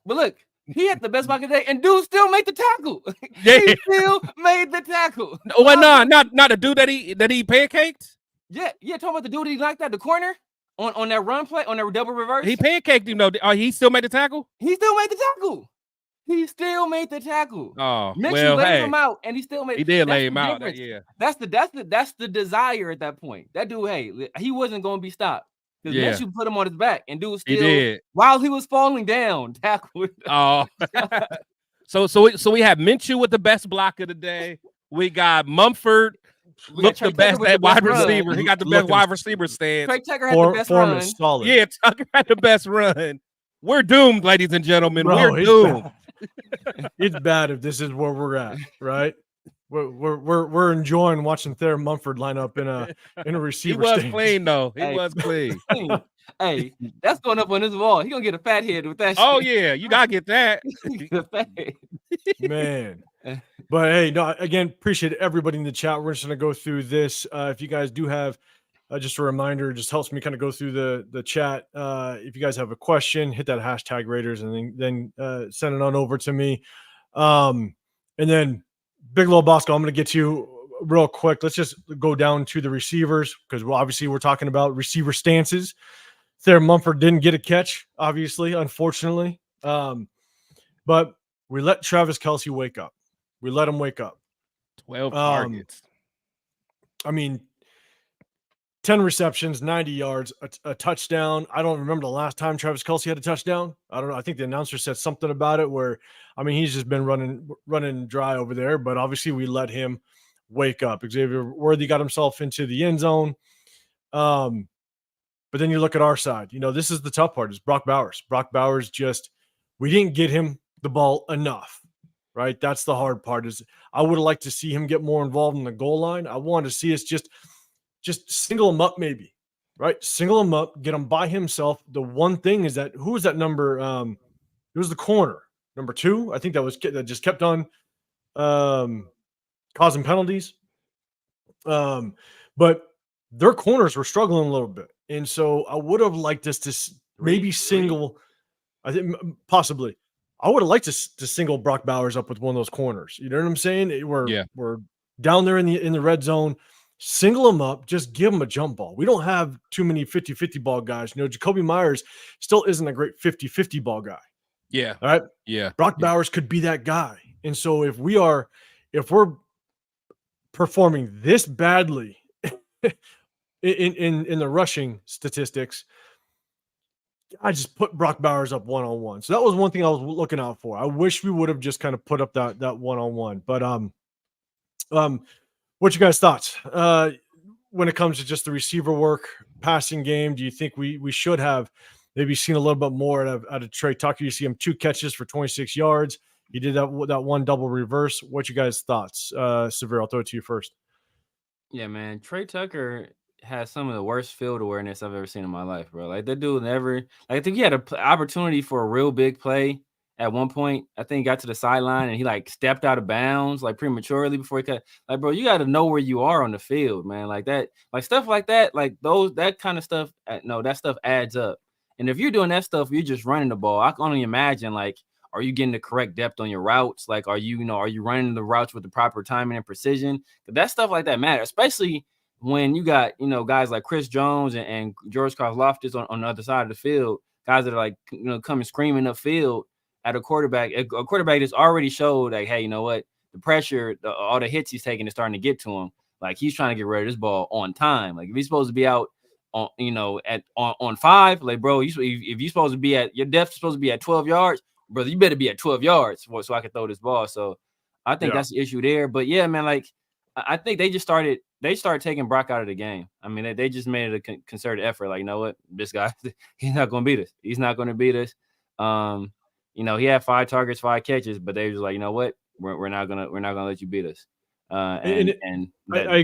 [SPEAKER 1] He had the best block of the day, and dude still made the tackle. He still made the tackle.
[SPEAKER 3] Well, not the dude that he pancaked.
[SPEAKER 1] Yeah, talking about the dude he knocked out the corner on that run play, on that double reverse.
[SPEAKER 3] He pancaked him though. He still made the tackle?
[SPEAKER 1] He still made the tackle.
[SPEAKER 3] Oh,
[SPEAKER 1] Minshew laid him out, and he still made.
[SPEAKER 3] He did lay him out. Yeah,
[SPEAKER 1] that's the desire at that point. That dude, hey, he wasn't going to be stopped because Minshew put him on his back, and dude still, while he was falling down, tackled.
[SPEAKER 3] Oh, so we have Minshew with the best block of the day. We got Mumford. Look the best at wide receiver. He got the best wide receiver stance.
[SPEAKER 1] Trey Tucker had the best run.
[SPEAKER 2] Is solid.
[SPEAKER 3] Yeah, Tucker had the best run. We're doomed, ladies and gentlemen. We're doomed.
[SPEAKER 2] It's bad if this is where we're at, right? We're enjoying watching Thayer Mumford line up in a receiver.
[SPEAKER 3] He was
[SPEAKER 2] stage.
[SPEAKER 3] clean though. He was clean.
[SPEAKER 1] Hey, that's going up on his wall. He gonna get a fat head with that.
[SPEAKER 3] Oh
[SPEAKER 1] shit.
[SPEAKER 3] yeah, you gotta get that.
[SPEAKER 2] Man. But hey, no, again, appreciate everybody in the chat. We're just gonna go through this. If you guys do have just a reminder, just helps me kind of go through the chat. If you guys have a question, hit that hashtag Raiders and then send it on over to me. And then Big Low Bosco, I'm gonna get to you real quick. Let's just go down to the receivers because obviously we're talking about receiver stances. Thayer Mumford didn't get a catch, obviously, unfortunately. But we let Travis Kelce wake up. We let him wake up.
[SPEAKER 3] 12 targets.
[SPEAKER 2] I mean, 10 receptions, 90 yards, a touchdown. I don't remember the last time Travis Kelce had a touchdown. I don't know. I think the announcer said something about it where, I mean, he's just been running dry over there. But obviously, we let him wake up. Xavier Worthy got himself into the end zone. But then you look at our side. You know, this is the tough part is Brock Bowers. Brock Bowers we didn't get him the ball enough. Right. That's the hard part is I would have liked to see him get more involved in the goal line. I wanted to see us just single him up, maybe. Right. Single him up, get him by himself. The one thing is that who was that number? It was the corner. Number 2. I think that just kept on causing penalties. But their corners were struggling a little bit. And so I would have liked us to maybe single, I think possibly. I would have liked to single Brock Bowers up with one of those corners. You know what I'm saying? We're down there in the red zone. Single him up. Just give him a jump ball. We don't have too many 50-50 ball guys. You know, Jacoby Myers still isn't a great 50-50 ball guy.
[SPEAKER 3] Yeah.
[SPEAKER 2] All right.
[SPEAKER 3] Yeah.
[SPEAKER 2] Brock Bowers could be that guy. And so if we're performing this badly in the rushing statistics, I just put Brock Bowers up one-on-one. So that was one thing I was looking out for. I wish we would have just kind of put up that one-on-one. But what you guys thoughts when it comes to just the receiver work, passing game? Do you think we should have maybe seen a little bit more out of Trey Tucker? You see him 2 catches for 26 yards. He did that one double reverse. What you guys thoughts? Severe, I'll throw it to you first.
[SPEAKER 1] Yeah, man. Trey Tucker has some of the worst field awareness I've ever seen in my life, bro. Like that dude never, like I think he had an opportunity for a real big play at one point. I think he got to the sideline and he like stepped out of bounds like prematurely before he cut. Like, bro, you got to know where you are on the field, man. Like that, like stuff like that, like that kind of stuff. No, that stuff adds up. And if you're doing that stuff, you're just running the ball. I can only imagine, like, are you getting the correct depth on your routes? Like, are you running the routes with the proper timing and precision? That stuff like that matters, especially when you got, guys like Chris Jones and George Karlaftis on the other side of the field, guys that are like, coming screaming upfield at a quarterback that's already showed like, hey, you know what? The pressure, all the hits he's taking is starting to get to him. Like, he's trying to get rid of this ball on time. Like, if he's supposed to be out on 5, like, bro, if you're supposed to be at your depth, supposed to be at 12 yards, brother, you better be at 12 yards so I can throw this ball. So I think that's the issue there. But yeah, man, like, I think they started taking Brock out of the game. I mean, they just made it a concerted effort. Like, you know what, this guy, he's not going to beat us. He's not going to beat us. He had 5 targets, 5 catches, but they was like, you know what, we're not gonna let you beat us. I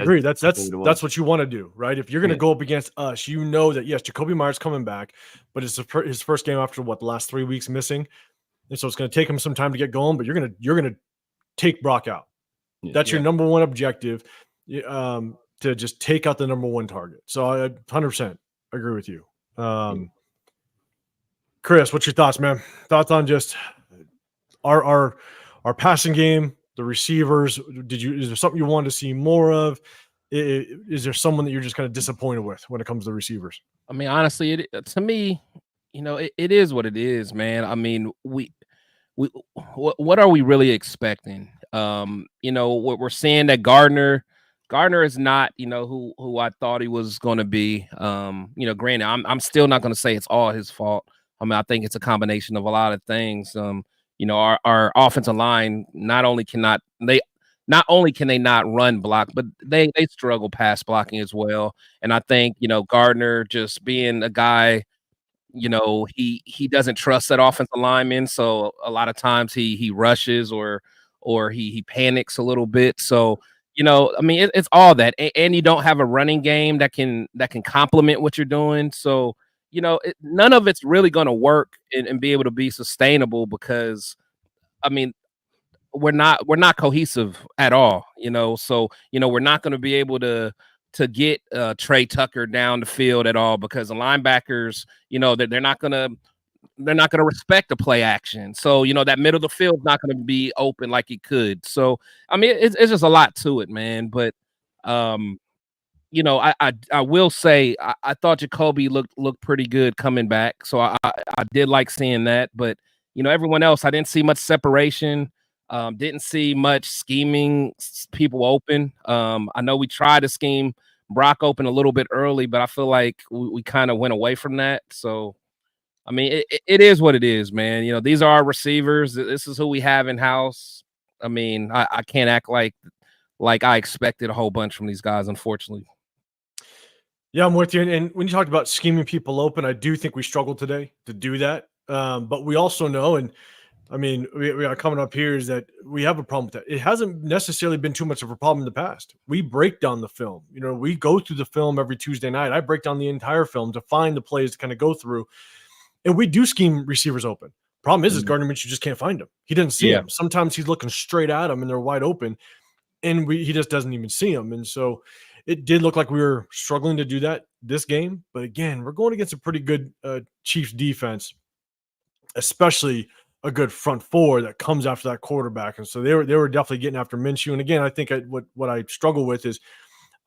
[SPEAKER 2] agree. That's what you want to do, right? If you're going to go up against us, that yes, Jacoby Myers coming back, but it's his first game after the last 3 weeks missing, and so it's going to take him some time to get going. But you're gonna take Brock out. That's your number one objective, to just take out the number one target. So I 100% agree with you. Chris, what's your thoughts, man? Thoughts on just our passing game, the receivers? Is there something you wanted to see more of? Is there someone that you're just kind of disappointed with when it comes to the receivers?
[SPEAKER 3] I mean, honestly, to me, it is what it is, man. I mean, what are we really expecting? What we're seeing that Gardner is not, who I thought he was going to be. Granted, I'm still not going to say it's all his fault. I mean, I think it's a combination of a lot of things. Our offensive line not only can they not run block, but they struggle pass blocking as well. And I think, Gardner just being a guy, he doesn't trust that offensive lineman. So a lot of times he rushes or he panics a little bit. So, I mean, it's all that. And you don't have a running game that can complement what you're doing. So, none of it's really going to work and be able to be sustainable because, I mean, we're not cohesive at all, so, we're not going to be able to get Trey Tucker down the field at all because the linebackers, they're not going to respect the play action. So, that middle of the field is not going to be open like it could. So, I mean, it's just a lot to it, man. But, I will say I thought Jacoby looked pretty good coming back. So I did like seeing that. But, everyone else, I didn't see much separation. Didn't see much scheming people open. I know we tried to scheme Brock open a little bit early, but I feel like we kind of went away from that. So, I mean, it is what it is, man. These are our receivers. This is who we have in house. I mean, I can't act like I expected a whole bunch from these guys, unfortunately.
[SPEAKER 2] Yeah, I'm with you. And when you talked about scheming people open, I do think we struggled today to do that. But we also know, and I mean, we are coming up here, is that we have a problem with that. It hasn't necessarily been too much of a problem in the past. We break down the film. We go through the film every Tuesday night. I break down the entire film to find the plays to kind of go through. And we do scheme receivers open. Problem is Gardner Minshew just can't find him. He doesn't see him. Sometimes he's looking straight at him and they're wide open, and he just doesn't even see him. And so it did look like we were struggling to do that this game. But again, we're going against a pretty good Chiefs defense, especially a good front four that comes after that quarterback. And so they were definitely getting after Minshew. And again, I think what I struggle with is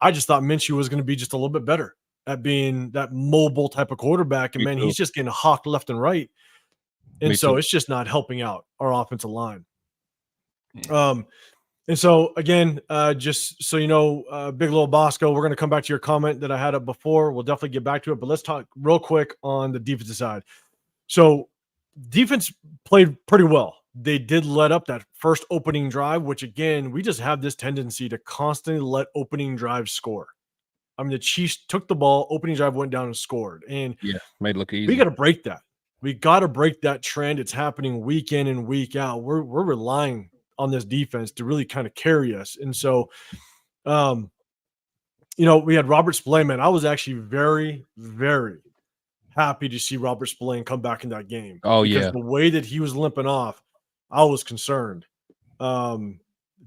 [SPEAKER 2] I just thought Minshew was going to be just a little bit better at being that mobile type of quarterback. And he's just getting hawked left and right. And so it's just not helping out our offensive line. And so again, just so you know, Big Little Bosco, we're going to come back to your comment that I had up before. We'll definitely get back to it, but let's talk real quick on the defensive side. So defense played pretty well. They did let up that first opening drive, which again, we just have this tendency to constantly let opening drives score. I mean, the Chiefs took the ball, opening drive went down and scored. And
[SPEAKER 3] made it look easy.
[SPEAKER 2] We got to break that. We got to break that trend. It's happening week in and week out. We're relying on this defense to really kind of carry us. And so, we had Robert Spillane, man. I was actually very, very happy to see Robert Spillane come back in that game.
[SPEAKER 3] Oh,
[SPEAKER 2] because
[SPEAKER 3] yeah.
[SPEAKER 2] the way that he was limping off, I was concerned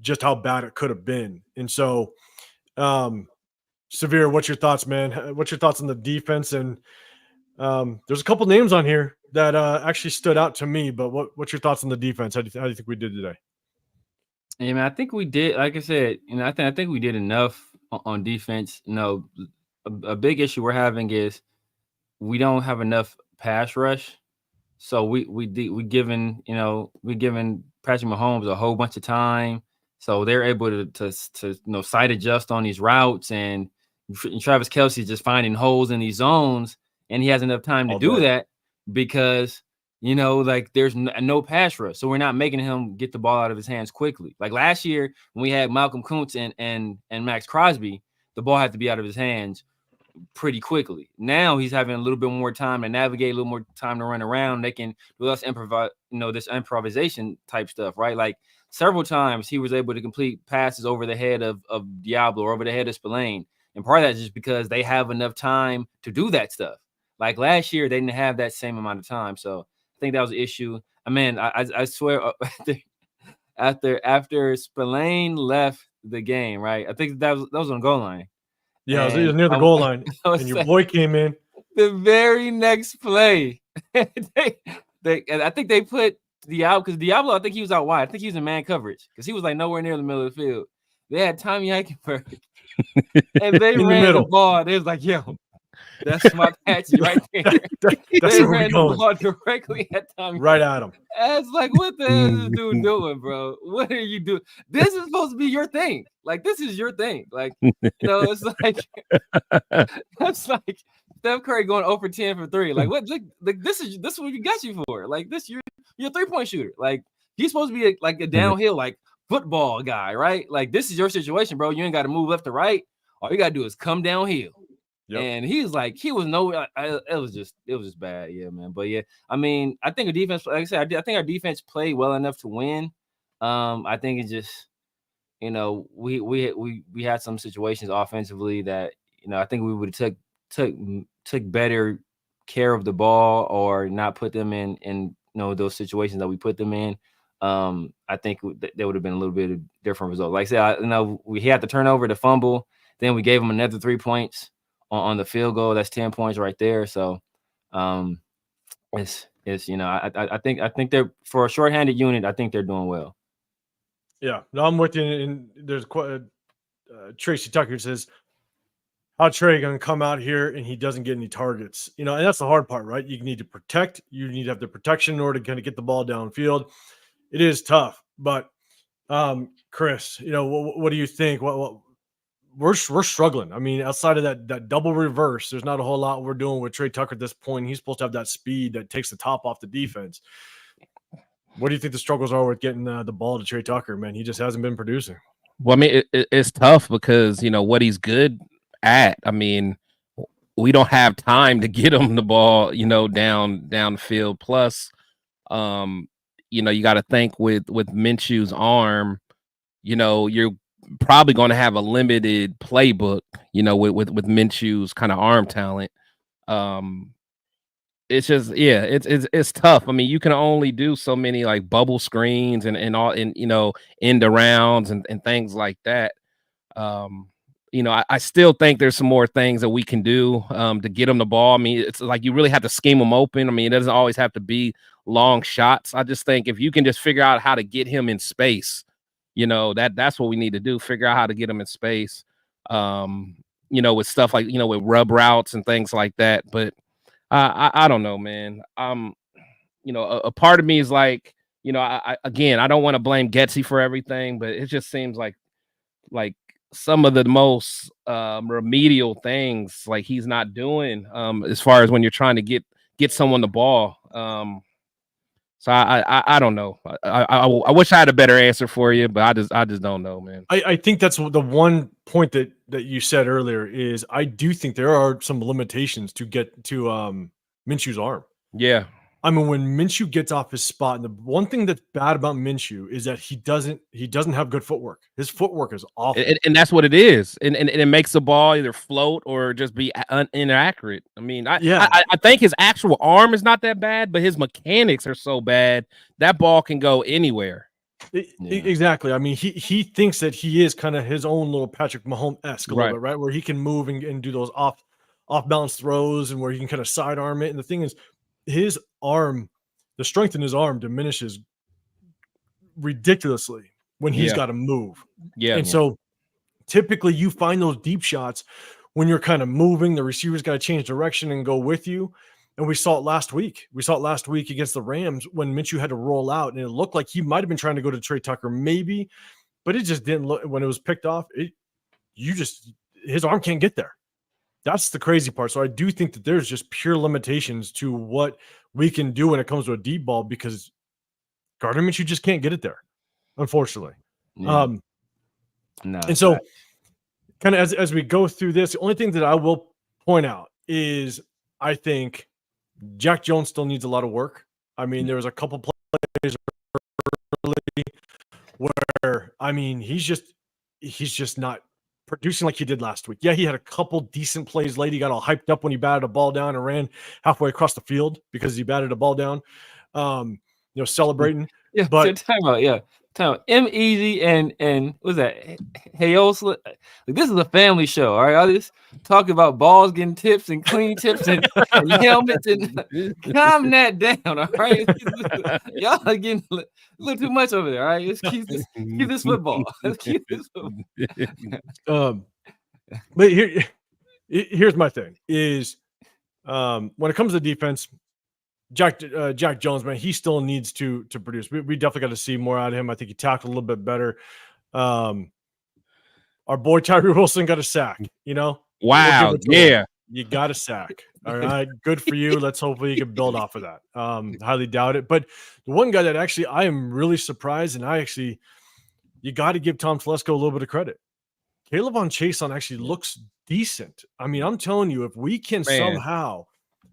[SPEAKER 2] just how bad it could have been. And so, Severe, what's your thoughts, man? What's your thoughts on the defense? And there's a couple names on here that actually stood out to me, but what's your thoughts on the defense? How do you think we did today?
[SPEAKER 1] Yeah, man, I think we did. Like I said, I think we did enough on defense. A big issue we're having is we don't have enough pass rush. So we giving Patrick Mahomes a whole bunch of time. So they're able to sight adjust on these routes, and Travis Kelce just finding holes in these zones, and he has enough time to do that because like there's no pass rush, so we're not making him get the ball out of his hands quickly. Like last year when we had Malcolm Kuntz and Max Crosby, the ball had to be out of his hands pretty quickly. Now he's having a little bit more time to navigate, a little more time to run around. They can do less this improvisation type stuff, right? Like several times he was able to complete passes over the head of Diablo or over the head of Spillane. And part of that is just because they have enough time to do that stuff. Like last year, they didn't have that same amount of time. So I think that was an issue. I mean, I swear after Spillane left the game, right? I think that was on the goal line.
[SPEAKER 2] Yeah, it was near the goal line, and your boy came in.
[SPEAKER 1] The very next play, and I think they put Diablo, because Diablo, I think he was out wide. I think he was in man coverage because he was like nowhere near the middle of the field. They had Tommy Eichenberg, and they ran the ball. They was like, "Yo, that's my patch right there."
[SPEAKER 2] That's
[SPEAKER 1] they
[SPEAKER 2] where
[SPEAKER 1] ran
[SPEAKER 2] we going.
[SPEAKER 1] the ball directly at Tommy.
[SPEAKER 2] Right at him.
[SPEAKER 1] It's like, what the hell is this dude doing, bro? What are you doing? This is supposed to be your thing. Like, this is your thing. Like, it's like that's like Steph Curry going 0 for 10 for 3. Like, what? Like this is what we got you for. Like, this you're a 3-point shooter. Like, he's supposed to be a downhill like football guy, right? Like, this is your situation, bro. You ain't got to move left to right. All you got to do is come downhill. Yep. And he was nowhere. It was just bad, yeah, man. But yeah, I mean, I think our defense, like I said, I think our defense played well enough to win. I think it just, we had some situations offensively that I think we would have took better care of the ball or not put them in those situations that we put them in. I think there would have been a little bit of different result. Like I said, we had the turnover, the fumble, then we gave them another 3 points. On the field goal, that's 10 points right there. So, it's I think they're, for a shorthanded unit, I think they're doing well.
[SPEAKER 2] Yeah, no, I'm with you. And there's Tracy Tucker says, "How Trey going to come out here and he doesn't get any targets?" And that's the hard part, right? You need to protect. You need to have the protection in order to kind of get the ball downfield. It is tough, but Chris, what do you think? What we're struggling. I mean, outside of that double reverse, there's not a whole lot we're doing with Trey Tucker at this point. He's supposed to have that speed that takes the top off the defense. What do you think the struggles are with getting the ball to Trey Tucker, man? He just hasn't been producing.
[SPEAKER 3] Well, I mean, it's tough because, what he's good at, I mean, we don't have time to get him the ball, downfield. Plus, you got to think with Minshew's arm, you're probably going to have a limited playbook, with Minshew's kind of arm talent. It's just, it's tough. I mean, you can only do so many like bubble screens and all, and end arounds and things like that. I still think there's some more things that we can do to get them the ball. I mean, it's like you really have to scheme them open. I mean, it doesn't always have to be long shots. I just think if you can just figure out how to get him in space, that's what we need to do. Figure out how to get him in space, with stuff like, with rub routes and things like that. But I don't know, man. A part of me is like, I don't want to blame Getsy for everything, but it just seems like some of the most remedial things like he's not doing as far as when you're trying to get someone the ball. So I don't know. I wish I had a better answer for you, but I just don't know, man.
[SPEAKER 2] I think that's the one point that you said earlier is I do think there are some limitations to get to Minshew's arm.
[SPEAKER 3] Yeah.
[SPEAKER 2] I mean, when Minshew gets off his spot, and the one thing that's bad about Minshew is that he doesn't have good footwork. His footwork is awful.
[SPEAKER 3] And that's what it is. And it makes the ball either float or just be inaccurate. I mean, I think his actual arm is not that bad, but his mechanics are so bad that ball can go anywhere.
[SPEAKER 2] Exactly. I mean, he thinks that he is kind of his own little Patrick Mahomes-esque a little bit, right? Where he can move and do those off balance throws, and where he can kind of sidearm it. And the thing is, his arm, the strength in his arm diminishes ridiculously when he's got to move. And so typically you find those deep shots when you're kind of moving, the receivers got to change direction and go with you. And we saw it last week. We saw it last week against the Rams when Minshew had to roll out, and it looked like he might have been trying to go to Trey Tucker, maybe, but it just didn't look. When it was picked off, his arm can't get there. That's the crazy part. So I do think that there's just pure limitations to what we can do when it comes to a deep ball, because Gardner Minshew just can't get it there, unfortunately. And so kind of as we go through this, the only thing that I will point out is I think Jack Jones still needs a lot of work. I mean, there was a couple plays early where, I mean, he's just not producing like he did last week. Yeah, he had a couple decent plays late. He got all hyped up when he batted a ball down and ran halfway across the field because he batted a ball down, celebrating.
[SPEAKER 1] Yeah,
[SPEAKER 2] but
[SPEAKER 1] time out. M Easy and what's that? Hayos. Like, this is a family show, all right? I just talk about balls getting tips and clean tips and helmets and calm that down, all right? Y'all are getting a little too much over there, all right? Let's keep this football. Let's keep this football.
[SPEAKER 2] But here's my thing is when it comes to defense, Jack Jones, man, he still needs to produce. We definitely got to see more out of him. I think he tackled a little bit better. Our boy Tyree Wilson got a sack.
[SPEAKER 3] Wow,
[SPEAKER 2] you got a sack. All right, good for you. Let's hopefully you can build off of that. Highly doubt it. But the one guy that actually I am really surprised, and you got to give Tom Telesco a little bit of credit. K'Lavon Chason actually looks decent. I mean, I'm telling you, if we can somehow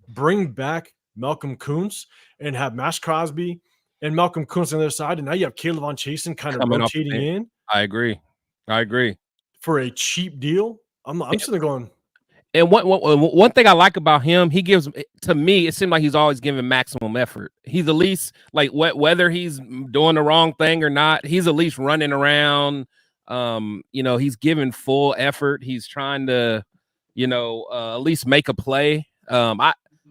[SPEAKER 2] bring back Malcolm Kuntz and have Max Crosby and Malcolm Kuntz on the other side, and now you have K'Lavon Chason kind of rotating in.
[SPEAKER 3] I agree
[SPEAKER 2] for a cheap deal. I'm sitting there going.
[SPEAKER 3] And one thing I like about him, he gives, to me, it seems like he's always giving maximum effort. He's at least, like, whether he's doing the wrong thing or not, he's at least running around. He's giving full effort. He's trying to, at least make a play.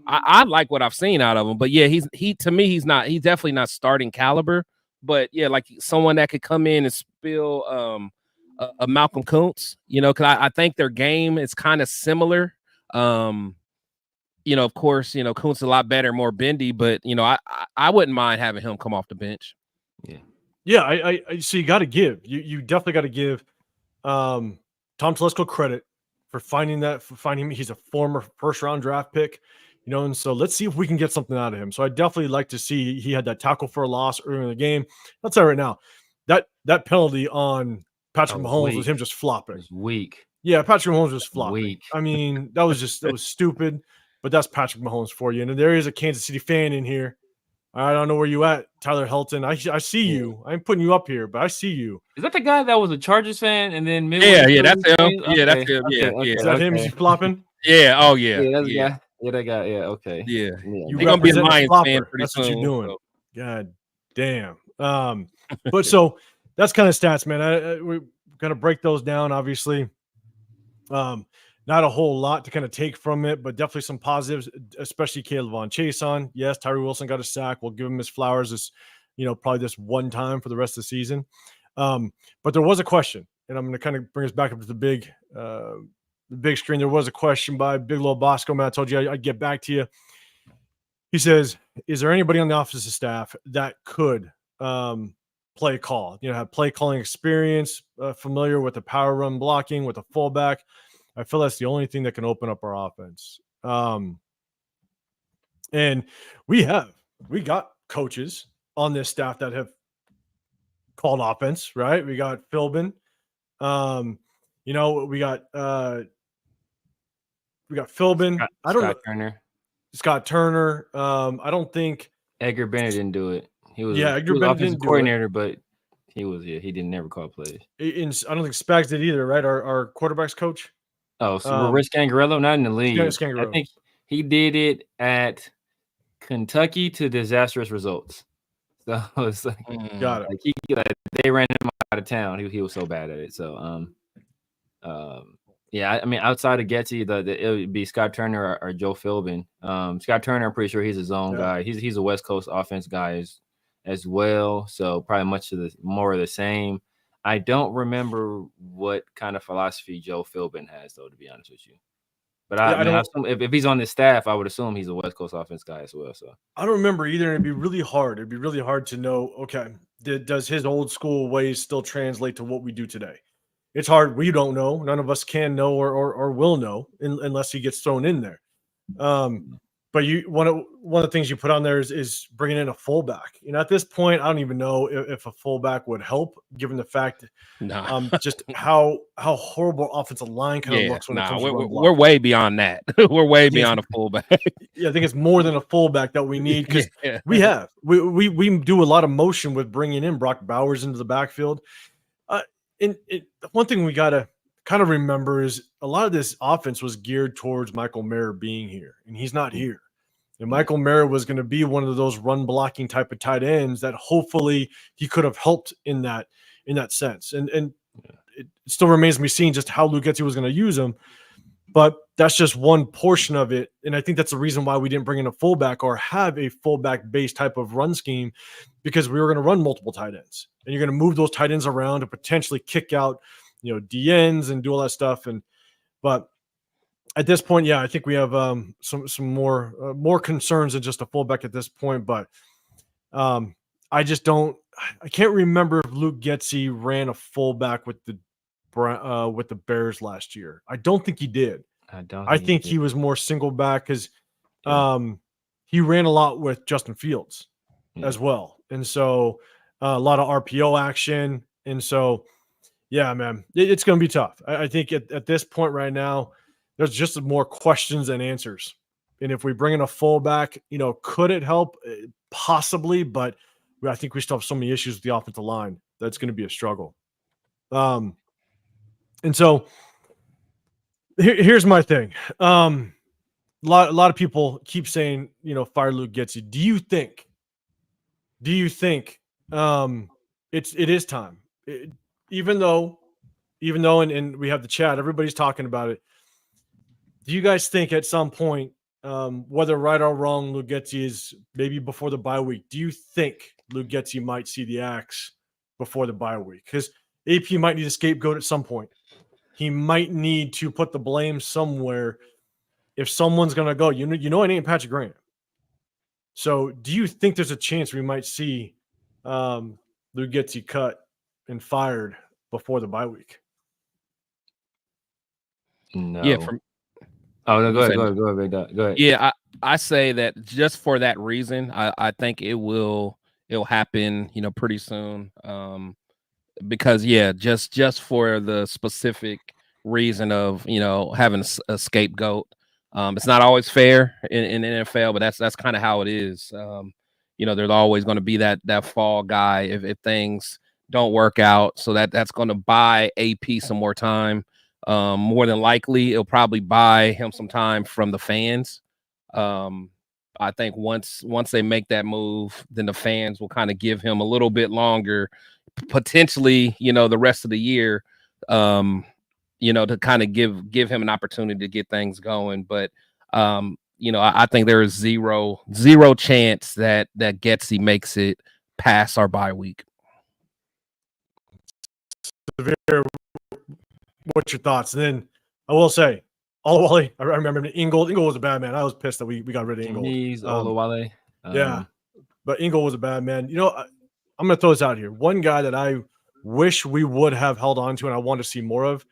[SPEAKER 3] I like what I've seen out of him, but yeah, he's definitely not starting caliber, but yeah, like someone that could come in and spill a Malcolm Kuntz, because I think their game is kind of similar. Of course, Kuntz is a lot better, more bendy, but I wouldn't mind having him come off the bench.
[SPEAKER 2] Yeah. I so you got to give you definitely got to give Tom Telesco credit for finding him. He's a former first round draft pick. And so let's see if we can get something out of him. So I definitely like to see he had that tackle for a loss early in the game. I'll tell you right now, that penalty on Patrick Mahomes was him just flopping.
[SPEAKER 1] It was weak.
[SPEAKER 2] Yeah, Patrick Mahomes was flopping.
[SPEAKER 1] Weak.
[SPEAKER 2] I mean, that was stupid, but that's Patrick Mahomes for you. And there is a Kansas City fan in here. I don't know where you at, Tyler Helton. I see you. I'm putting you up here, but I see you.
[SPEAKER 1] Is that the guy that was a Chargers fan and then
[SPEAKER 3] yeah, that's him. Yeah, that's him. Yeah.
[SPEAKER 2] Is that him? Is he flopping?
[SPEAKER 3] Yeah. Oh yeah.
[SPEAKER 1] Yeah, that's the guy. Yeah, that guy. Yeah, okay.
[SPEAKER 3] Yeah.
[SPEAKER 2] You're
[SPEAKER 3] gonna be a Lions fan pretty
[SPEAKER 2] That's
[SPEAKER 3] soon.
[SPEAKER 2] what you're doing. So. God damn. But so that's kind of stats, man. We're gonna break those down, obviously. Not a whole lot to kind of take from it, but definitely some positives, especially K'Lavon Chason. Yes, Tyree Wilson got a sack. We'll give him his flowers this, probably this one time for the rest of the season. But there was a question, and I'm going to kind of bring us back up to the big screen. There was a question by Big Low Bosco, man. I told you I'd get back to you. He says, is there anybody on the offensive staff that could play call, have play calling experience, familiar with the power run blocking with a fullback? I feel that's the only thing that can open up our offense. And we got coaches on this staff that have called offense, right? We got Philbin. We got Philbin.
[SPEAKER 1] Scott Turner.
[SPEAKER 2] Scott Turner. I don't think
[SPEAKER 1] Edgar Bennett didn't do it. He was
[SPEAKER 2] Edgar Bennett
[SPEAKER 1] offensive
[SPEAKER 2] didn't do it.
[SPEAKER 1] coordinator, but he didn't never call plays.
[SPEAKER 2] I don't think Spags did either, right? Our quarterbacks coach.
[SPEAKER 1] Oh, so Rich Scangarello, not in the league.
[SPEAKER 2] Scangarello.
[SPEAKER 1] I think he did it at Kentucky to disastrous results. So it's like,
[SPEAKER 2] got it.
[SPEAKER 1] Like they ran him out of town. He was so bad at it. So yeah, I mean, outside of Getsy, it would be Scott Turner or Joe Philbin. Scott Turner, I'm pretty sure he's his own guy. He's a West Coast offense guy as well. So probably more of the same. I don't remember what kind of philosophy Joe Philbin has, though, to be honest with you. But I assume if he's on the staff, I would assume he's a West Coast offense guy as well. So
[SPEAKER 2] I don't remember either. And it'd be really hard. It'd be really hard to know, okay, does his old school ways still translate to what we do today? It's hard. We don't know. None of us can know or will know unless he gets thrown in there. But one of the things you put on there is bringing in a fullback. At this point, I don't even know if a fullback would help, given the fact just how horrible offensive line kind of looks when it comes to run blocking.
[SPEAKER 3] We're way beyond that. We're way beyond a fullback.
[SPEAKER 2] Yeah, I think it's more than a fullback that we need because we do a lot of motion with bringing in Brock Bowers into the backfield. One thing we got to kind of remember is a lot of this offense was geared towards Michael Mayer being here, and he's not here. And Michael Mayer was going to be one of those run blocking type of tight ends that hopefully he could have helped in that sense. And it still remains to be seen just how Luke Getsy was going to use him. But that's just one portion of it. And I think that's the reason why we didn't bring in a fullback or have a fullback-based type of run scheme, because we were going to run multiple tight ends. And you're going to move those tight ends around to potentially kick out, DNs and do all that stuff. But at this point, I think we have some more concerns than just a fullback at this point. But I can't remember if Luke Getsy ran a fullback with the Bears last year. I don't think he did. I think he was more single back because he ran a lot with Justin Fields as well. And so a lot of RPO action. And so, yeah, man, it's going to be tough. I think at this point right now, there's just more questions than answers. And if we bring in a fullback, could it help? Possibly, but I think we still have so many issues with the offensive line. That's going to be a struggle. And so here's my thing. A lot of people keep saying, fire Luke Getsy. Do you think it is time? Even though, and we have the chat, everybody's talking about it. Do you guys think at some point, whether right or wrong, Luke Getsy is maybe before the bye week? Do you think Luke Getsy might see the axe before the bye week? Because AP might need a scapegoat at some point. He might need to put the blame somewhere if someone's going to go. It ain't Patrick Graham. So do you think there's a chance we might see Luke Getsy cut and fired before the bye week?
[SPEAKER 1] No.
[SPEAKER 3] Yeah.
[SPEAKER 1] No, go ahead, Big Dog. Go ahead.
[SPEAKER 3] Yeah, I say that just for that reason, I think it'll happen, pretty soon. Because just for the specific reason of having a scapegoat. It's not always fair in the NFL, but that's kind of how it is. There's always going to be that fall guy if things don't work out. So that's going to buy AP some more time. More than likely, it'll probably buy him some time from the fans. I think once they make that move, then the fans will kind of give him a little bit longer, potentially, the rest of the year, to kind of give him an opportunity to get things going. But I think there is zero chance that Getsy makes it past our bye week.
[SPEAKER 2] What's your thoughts? And then I will say, Olawale, I remember Ingold was a bad man. I was pissed that we got rid of Ingold.
[SPEAKER 1] He's Olawale.
[SPEAKER 2] Yeah, but Ingold was a bad man. I'm going to throw this out here. One guy that I wish we would have held on to and I want to see more of.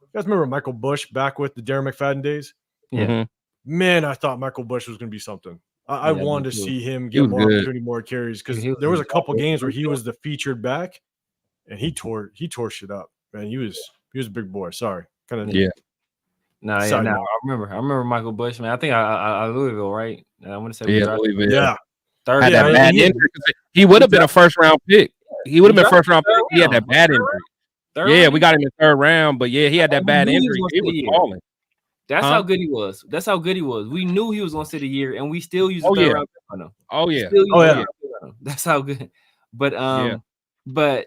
[SPEAKER 2] You guys remember Michael Bush back with the Darren McFadden days?
[SPEAKER 1] Yeah.
[SPEAKER 3] Mm-hmm.
[SPEAKER 2] Man, I thought Michael Bush was going to be something. I wanted to see him get more opportunity, more carries, because there was a couple games where he was the featured back, and he tore shit up. Man, he was a big boy. Sorry,
[SPEAKER 3] Yeah.
[SPEAKER 1] No, yeah,
[SPEAKER 2] Side
[SPEAKER 1] no,
[SPEAKER 2] note.
[SPEAKER 1] I remember Michael Bush, man. I think I Louisville, right? I want to say we
[SPEAKER 3] Yeah,
[SPEAKER 1] drafted
[SPEAKER 3] Louisville.
[SPEAKER 2] Yeah.
[SPEAKER 1] third.
[SPEAKER 3] Had
[SPEAKER 2] Yeah,
[SPEAKER 3] that
[SPEAKER 2] and
[SPEAKER 3] bad
[SPEAKER 2] he-
[SPEAKER 3] injury. He would have been a first round pick. He would have been first round pick. He had that bad injury. Yeah, we got him in third round, but yeah, he had that bad injury. He was balling.
[SPEAKER 1] That's how good he was. That's how good he was. We knew he was going to sit a year, and we still used a third round pick on him.
[SPEAKER 3] Oh yeah.
[SPEAKER 1] That's how good. But but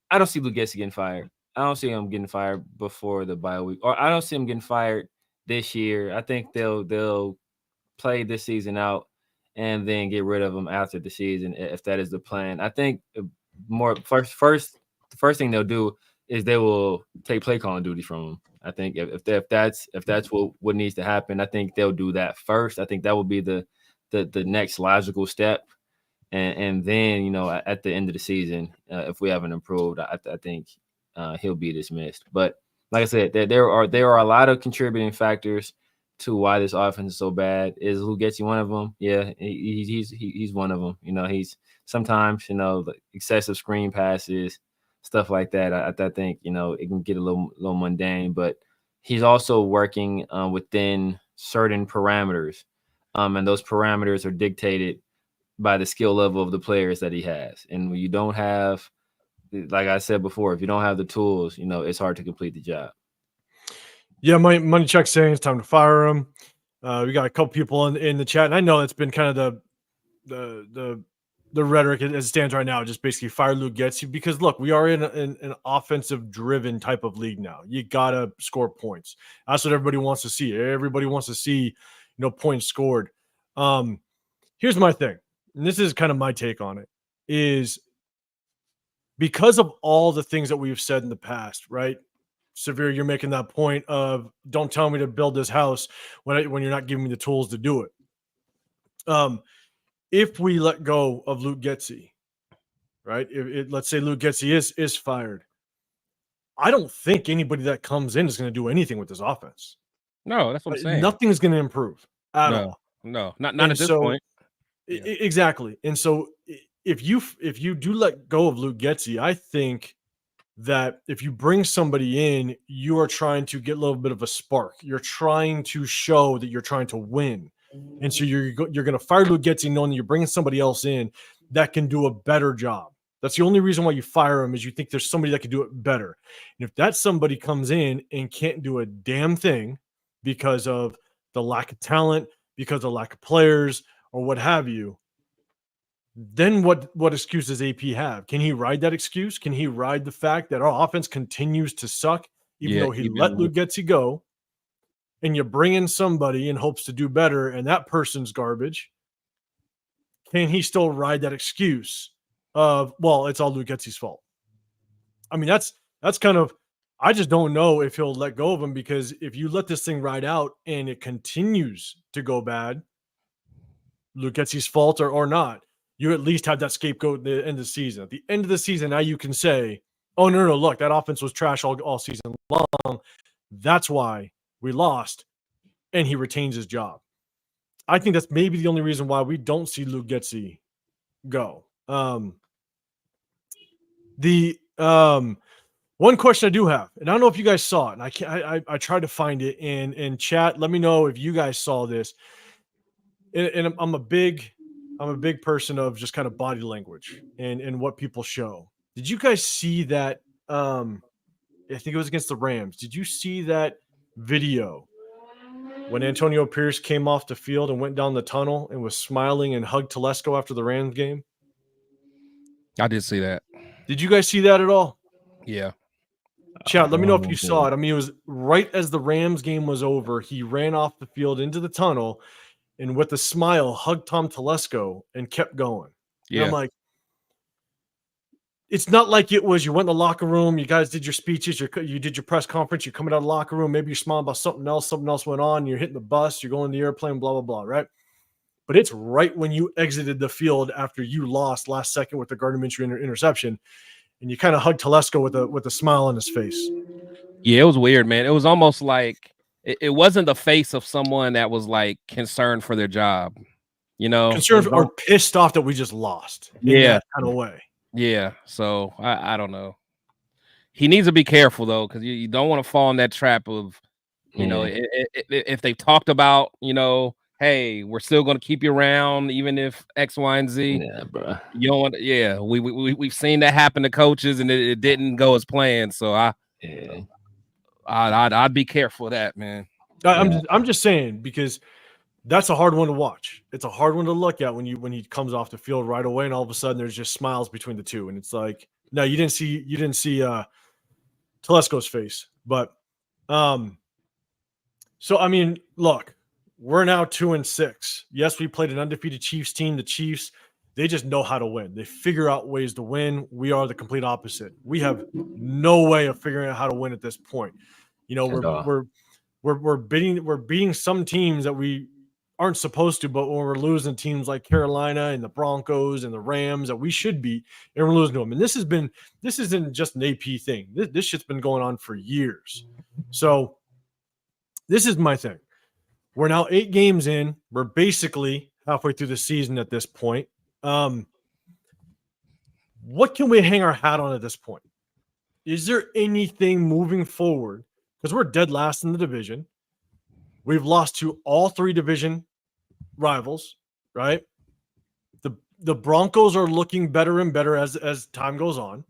[SPEAKER 1] I don't see Luke Getsy getting fired. I don't see him getting fired before the bye week, or I don't see him getting fired this year. I think they'll play this season out and then get rid of him after the season if that is the plan. I think the first thing they'll do is they will take play calling duties from him. I think if that's what needs to happen, I think they'll do that first. I think that will be the next logical step, and then at the end of the season, if we haven't improved, I think he'll be dismissed. But like I said, there are a lot of contributing factors to why this offense is so bad. Is Luke Getsy one of them? Yeah, he's one of them. He's sometimes excessive screen passes, stuff like that. I think it can get a little mundane, but he's also working within certain parameters, and those parameters are dictated by the skill level of the players that he has. And when you don't have, like I said before, if you don't have the tools, it's hard to complete the job.
[SPEAKER 2] Yeah, Money Chuck saying it's time to fire him. We got a couple people in the chat, and I know that's been kind of the rhetoric as it stands right now. Just basically fire Luke Getsy, because look, we are in an offensive driven type of league now. You gotta score points. That's what everybody wants to see. Everybody wants to see points scored. Here's my thing, and this is kind of my take on it, is because of all the things that we've said in the past, right? Severe, you're making that point of don't tell me to build this house when you're not giving me the tools to do it. If we let go of Luke Getsy, right? Let's say Luke Getsy is fired, I don't think anybody that comes in is going to do anything with this offense.
[SPEAKER 3] No, that's what I'm saying.
[SPEAKER 2] Nothing's going to improve at all.
[SPEAKER 3] No, not at this point.
[SPEAKER 2] Exactly. And so if you do let go of Luke Getsy, I think that if you bring somebody in, you are trying to get a little bit of a spark. You're trying to show that you're trying to win. And so you're going to fire Luke Getsy knowing that you're bringing somebody else in that can do a better job. That's the only reason why you fire him, is you think there's somebody that can do it better. And if that somebody comes in and can't do a damn thing because of the lack of talent, because of the lack of players, or what have you, then what excuse does AP have? Can he ride that excuse? Can he ride the fact that our offense continues to suck, even though he let Luke Getsy go, and you bring in somebody in hopes to do better, and that person's garbage? Can he still ride that excuse of, well, it's all Luke Getsy's fault? I mean, that's kind of, I just don't know if he'll let go of him, because if you let this thing ride out and it continues to go bad, Luke Getsy's fault or not, you at least have that scapegoat at the end of the season. At the end of the season, now you can say, oh, no, look, that offense was trash all season long. That's why we lost, and he retains his job. I think that's maybe the only reason why we don't see Luke Getsy go. One question I do have, and I don't know if you guys saw it, and I tried to find it in chat. Let me know if you guys saw this. And I'm a big person of just kind of body language and what people show. Did you guys see that? I think it was against the Rams. Did you see that video when Antonio Pierce came off the field and went down the tunnel and was smiling and hugged Telesco after the Rams game?
[SPEAKER 3] I did see that.
[SPEAKER 2] Did you guys see that at all?
[SPEAKER 3] Yeah.
[SPEAKER 2] Chat, let me know if you saw it. I mean, it was right as the Rams game was over. He ran off the field into the tunnel and with a smile hugged Tom Telesco and kept going.
[SPEAKER 3] Yeah.
[SPEAKER 2] And I'm like, it's not like it was you went in the locker room, you guys did your speeches, you did your press conference, you're coming out of the locker room, maybe you're smiling about something else went on, you're hitting the bus, you're going in the airplane, blah, blah, blah, right? But it's right when you exited the field after you lost last second with the Gardner Minshew interception, and you kind of hugged Telesco with a smile on his face.
[SPEAKER 3] Yeah, it was weird, man. It was almost like it wasn't the face of someone that was like concerned for their job,
[SPEAKER 2] concerned or pissed off that we just lost in that kind of way.
[SPEAKER 3] Yeah, so I don't know. He needs to be careful though, because you don't want to fall in that trap of You know, if they talked about, you know, hey, we're still going to keep you around even if X, Y, and Z.
[SPEAKER 1] Yeah, bro.
[SPEAKER 3] You don't want. Yeah, we've seen that happen to coaches, and it didn't go as planned. So I'd be careful of that, man.
[SPEAKER 2] I'm just saying, because that's a hard one to watch. It's a hard one to look at when he comes off the field right away, and all of a sudden there's just smiles between the two, and it's like, no, you didn't see Telesco's face, but so I mean, look, we're now 2-6. Yes, we played an undefeated Chiefs team. The Chiefs, they just know how to win. They figure out ways to win. We are the complete opposite. We have no way of figuring out how to win at this point. You know, we're beating some teams that we aren't supposed to, but when we're losing teams like Carolina and the Broncos and the Rams that we should beat, and we're losing to them. And this isn't just an AP thing. This shit's been going on for years. So this is my thing. We're now 8 games in. We're basically halfway through the season at this point. What can we hang our hat on at this point? Is there anything moving forward? Because we're dead last in the division. We've lost to all 3 division rivals, right? The Broncos are looking better and better as time goes on.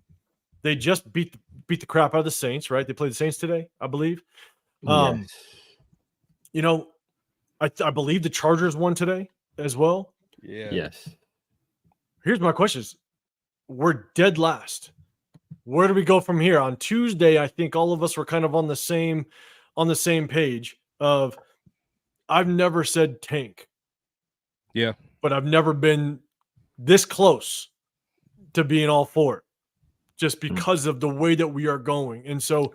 [SPEAKER 2] They just beat the crap out of the Saints, right? They played the Saints today, I believe.
[SPEAKER 1] Yes.
[SPEAKER 2] You know, I believe the Chargers won today as well.
[SPEAKER 3] Yeah.
[SPEAKER 1] Yes.
[SPEAKER 2] Here's my questions. We're dead last. Where do we go from here? On Tuesday, I think all of us were kind of on the same page of, I've never said tank.
[SPEAKER 3] Yeah.
[SPEAKER 2] But I've never been this close to being all for it, just because of the way that we are going. And so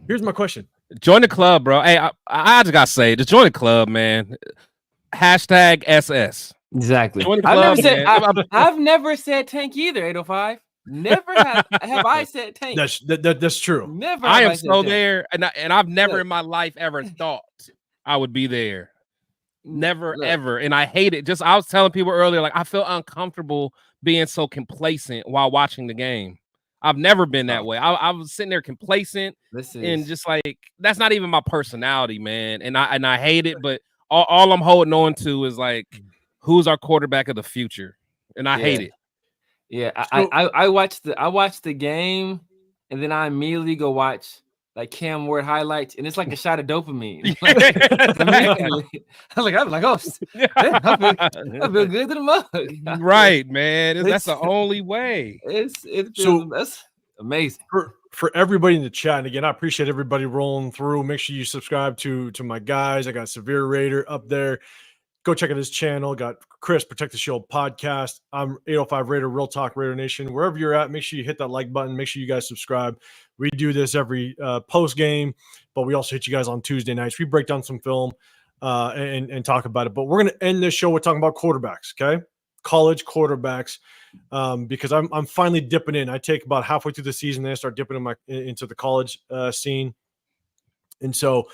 [SPEAKER 2] here's my question.
[SPEAKER 3] Join the club, bro. Hey, I just gotta say, just join the club, man. Hashtag SS.
[SPEAKER 1] Exactly.
[SPEAKER 3] Join the club,
[SPEAKER 1] I've never said tank either, 805. Never have I said tank.
[SPEAKER 2] That's true.
[SPEAKER 1] Never.
[SPEAKER 3] I am so there, and I've never in my life ever thought I would be there. Never, ever. And I hate it. I was telling people earlier, like, I feel uncomfortable being so complacent while watching the game. I've never been that way. I was sitting there complacent and just like, that's not even my personality, man. And I hate it, but all I'm holding on to is like, who's our quarterback of the future? And I hate it.
[SPEAKER 1] Yeah, I watched the game, and then I immediately go watch like Cam Ward highlights, and it's like a shot of dopamine. I'm like, oh, I feel good to the mug.
[SPEAKER 3] Right, man. That's the only way.
[SPEAKER 1] That's amazing.
[SPEAKER 2] For everybody in the chat, and again, I appreciate everybody rolling through. Make sure you subscribe to my guys. I got Severe Raider up there. Go check out his channel. Got Chris, Protect the Shield podcast. I'm 805 Raider, Real Talk Raider Nation. Wherever you're at, make sure you hit that like button. Make sure you guys subscribe. We do this every post game, but we also hit you guys on Tuesday nights. We break down some film and talk about it. But we're going to end this show with talking about quarterbacks, okay? College quarterbacks, because I'm finally dipping in. I take about halfway through the season, then I start dipping into the college scene. And so,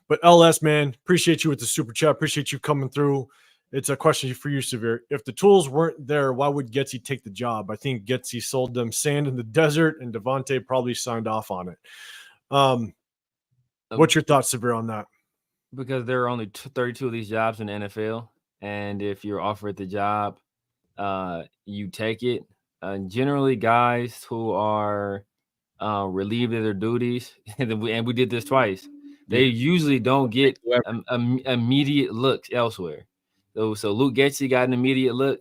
[SPEAKER 2] but LS, man, appreciate you with the super chat. Appreciate you coming through. It's a question for you, Severe. If the tools weren't there, why would Getsy take the job? I think Getsy sold them sand in the desert, and Devontae probably signed off on it. What's your thoughts, Severe, on that?
[SPEAKER 1] Because there are only 32 of these jobs in the NFL, and if you're offered the job, you take it. Generally, guys who are relieved of their duties, and we did this twice, they usually don't get immediate looks elsewhere. So Luke Getsy got an immediate look,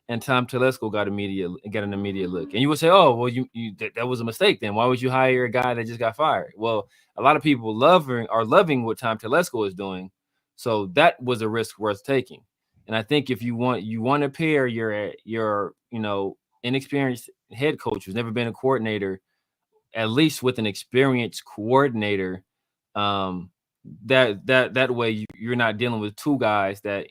[SPEAKER 1] and Tom Telesco got an immediate look. And you would say, oh, well, you that was a mistake then. Why would you hire a guy that just got fired? Well, a lot of people are loving what Tom Telesco is doing. So that was a risk worth taking. And I think if you want to pair your inexperienced head coach who's never been a coordinator, at least with an experienced coordinator, that way you're not dealing with two guys that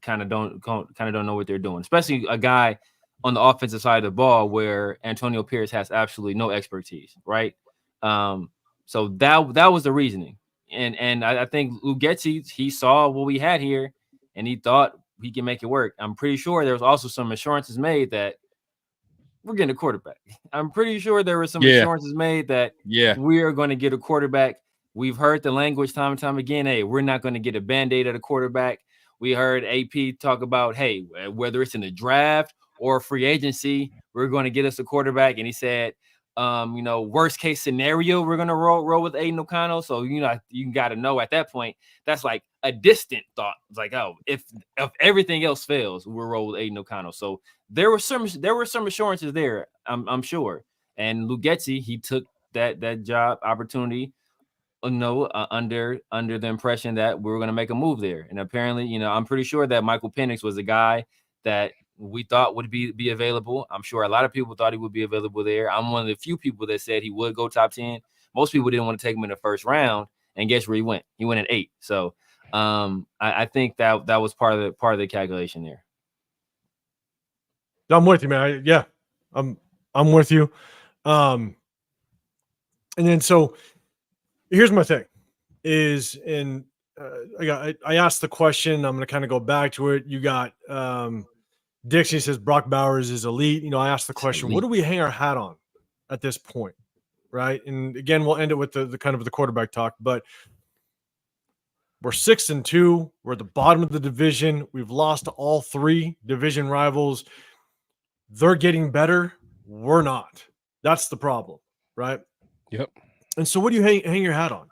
[SPEAKER 1] kind of don't know what they're doing, especially a guy on the offensive side of the ball where Antonio Pierce has absolutely no expertise, right? So that was the reasoning, and I think Luke Getsy, he saw what we had here, and he thought he can make it work. I'm pretty sure there was also some assurances made that we're getting a quarterback. I'm pretty sure there were some assurances made that we are going to get a quarterback we've heard the language time and time again. Hey, we're not going to get a Band-Aid at a quarterback. We heard AP talk about, hey, whether it's in the draft or free agency, we're going to get us a quarterback. And he said, worst case scenario, we're going to roll with Aiden O'Connell. So, you got to know at that point, that's like a distant thought. It's like, oh, if everything else fails, we'll roll with Aiden O'Connell. So there were some assurances there, I'm sure. And Luke Getsy, he took that job opportunity, under the impression that we were going to make a move there. And apparently, I'm pretty sure that Michael Penix was a guy that we thought would be available. I'm sure a lot of people thought he would be available there. I'm one of the few people that said he would go top 10. Most people didn't want to take him in the first round, and guess where he went? He went at 8. So I think that was part of the calculation there.
[SPEAKER 2] I'm with you, man. I'm with you. And then so here's my thing I asked the question. I'm going to kind of go back to it. You got Dixie says Brock Bowers is elite. I asked the question, what do we hang our hat on at this point? Right. And again, we'll end it with the kind of the quarterback talk, but we're 6-2. We're at the bottom of the division. We've lost to all 3 division rivals. They're getting better. We're not. That's the problem. Right.
[SPEAKER 3] Yep.
[SPEAKER 2] And so what do you hang your hat on?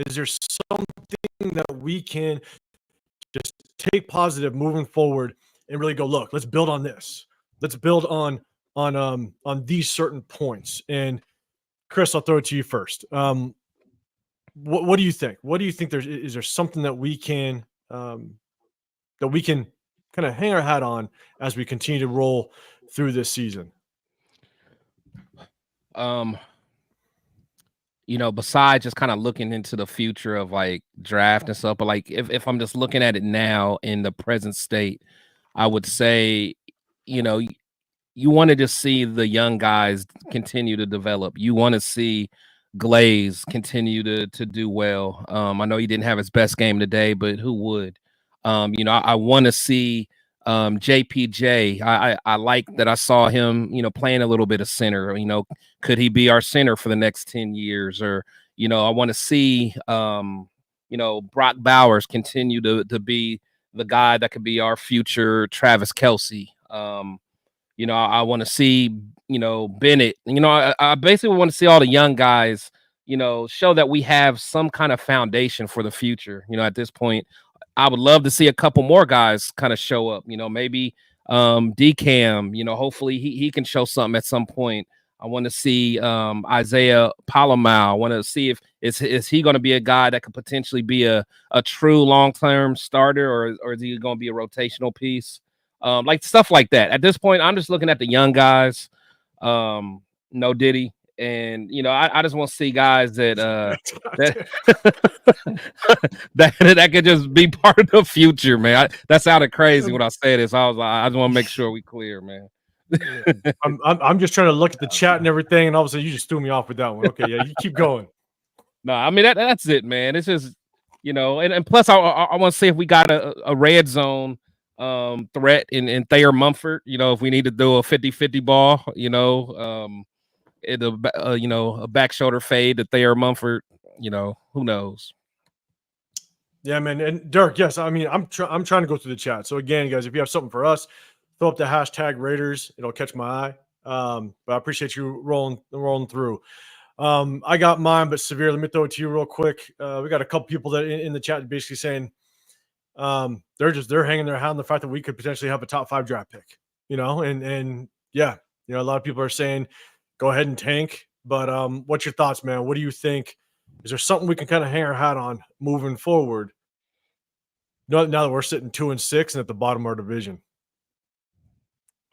[SPEAKER 2] Is there something that we can just take positive moving forward and really go, look, let's build on this. Let's build on these certain points. And Chris, I'll throw it to you first. What do you think? What do you think is there something that we can kind of hang our hat on as we continue to roll through this season?
[SPEAKER 3] Besides just kind of looking into the future of like draft and stuff, but like if I'm just looking at it now in the present state, I would say, you want to just see the young guys continue to develop. You want to see Glaze continue to do well. I know he didn't have his best game today, but who would? I want to see JPJ. I like that I saw him, playing a little bit of center. Could he be our center for the next 10 years? Or, I want to see, Brock Bowers continue to be the guy that could be our future Travis Kelce. I want to see, Bennett. I basically want to see all the young guys, show that we have some kind of foundation for the future. At this point, I would love to see a couple more guys kind of show up, maybe DCAM, hopefully he can show something at some point. I want to see Isaiah Palomau. I want to see if is he going to be a guy that could potentially be a true long-term starter, or is he going to be a rotational piece? Like stuff like that. At this point, I'm just looking at the young guys. No Diddy. And I just want to see guys that that could just be part of the future, man. That sounded crazy when I said this. I was like, I just want to make sure we clear, man.
[SPEAKER 2] I'm just trying to look at the chat and everything, and all of a sudden you just threw me off with that one. Okay, yeah, you keep going.
[SPEAKER 3] No, I mean that's it, man. It's just and plus I want to see if we got a red zone threat in Thayer Mumford. If we need to do a 50-50 ball, a back shoulder fade to Thayer Mumford, who knows?
[SPEAKER 2] Yeah, man. And Dirk, yes, I mean, I'm trying to go through the chat. So again, guys, if you have something for us, throw up the hashtag Raiders. It'll catch my eye. But I appreciate you rolling through. I got mine, but severe. Let me throw it to you real quick. We got a couple people that in the chat basically saying they're hanging their hat on the fact that we could potentially have a top 5 draft pick. And yeah, a lot of people are saying go ahead and tank. But what's your thoughts, man? What do you think? Is there something we can kind of hang our hat on moving forward? Now that we're sitting 2-6 and at the bottom of our division.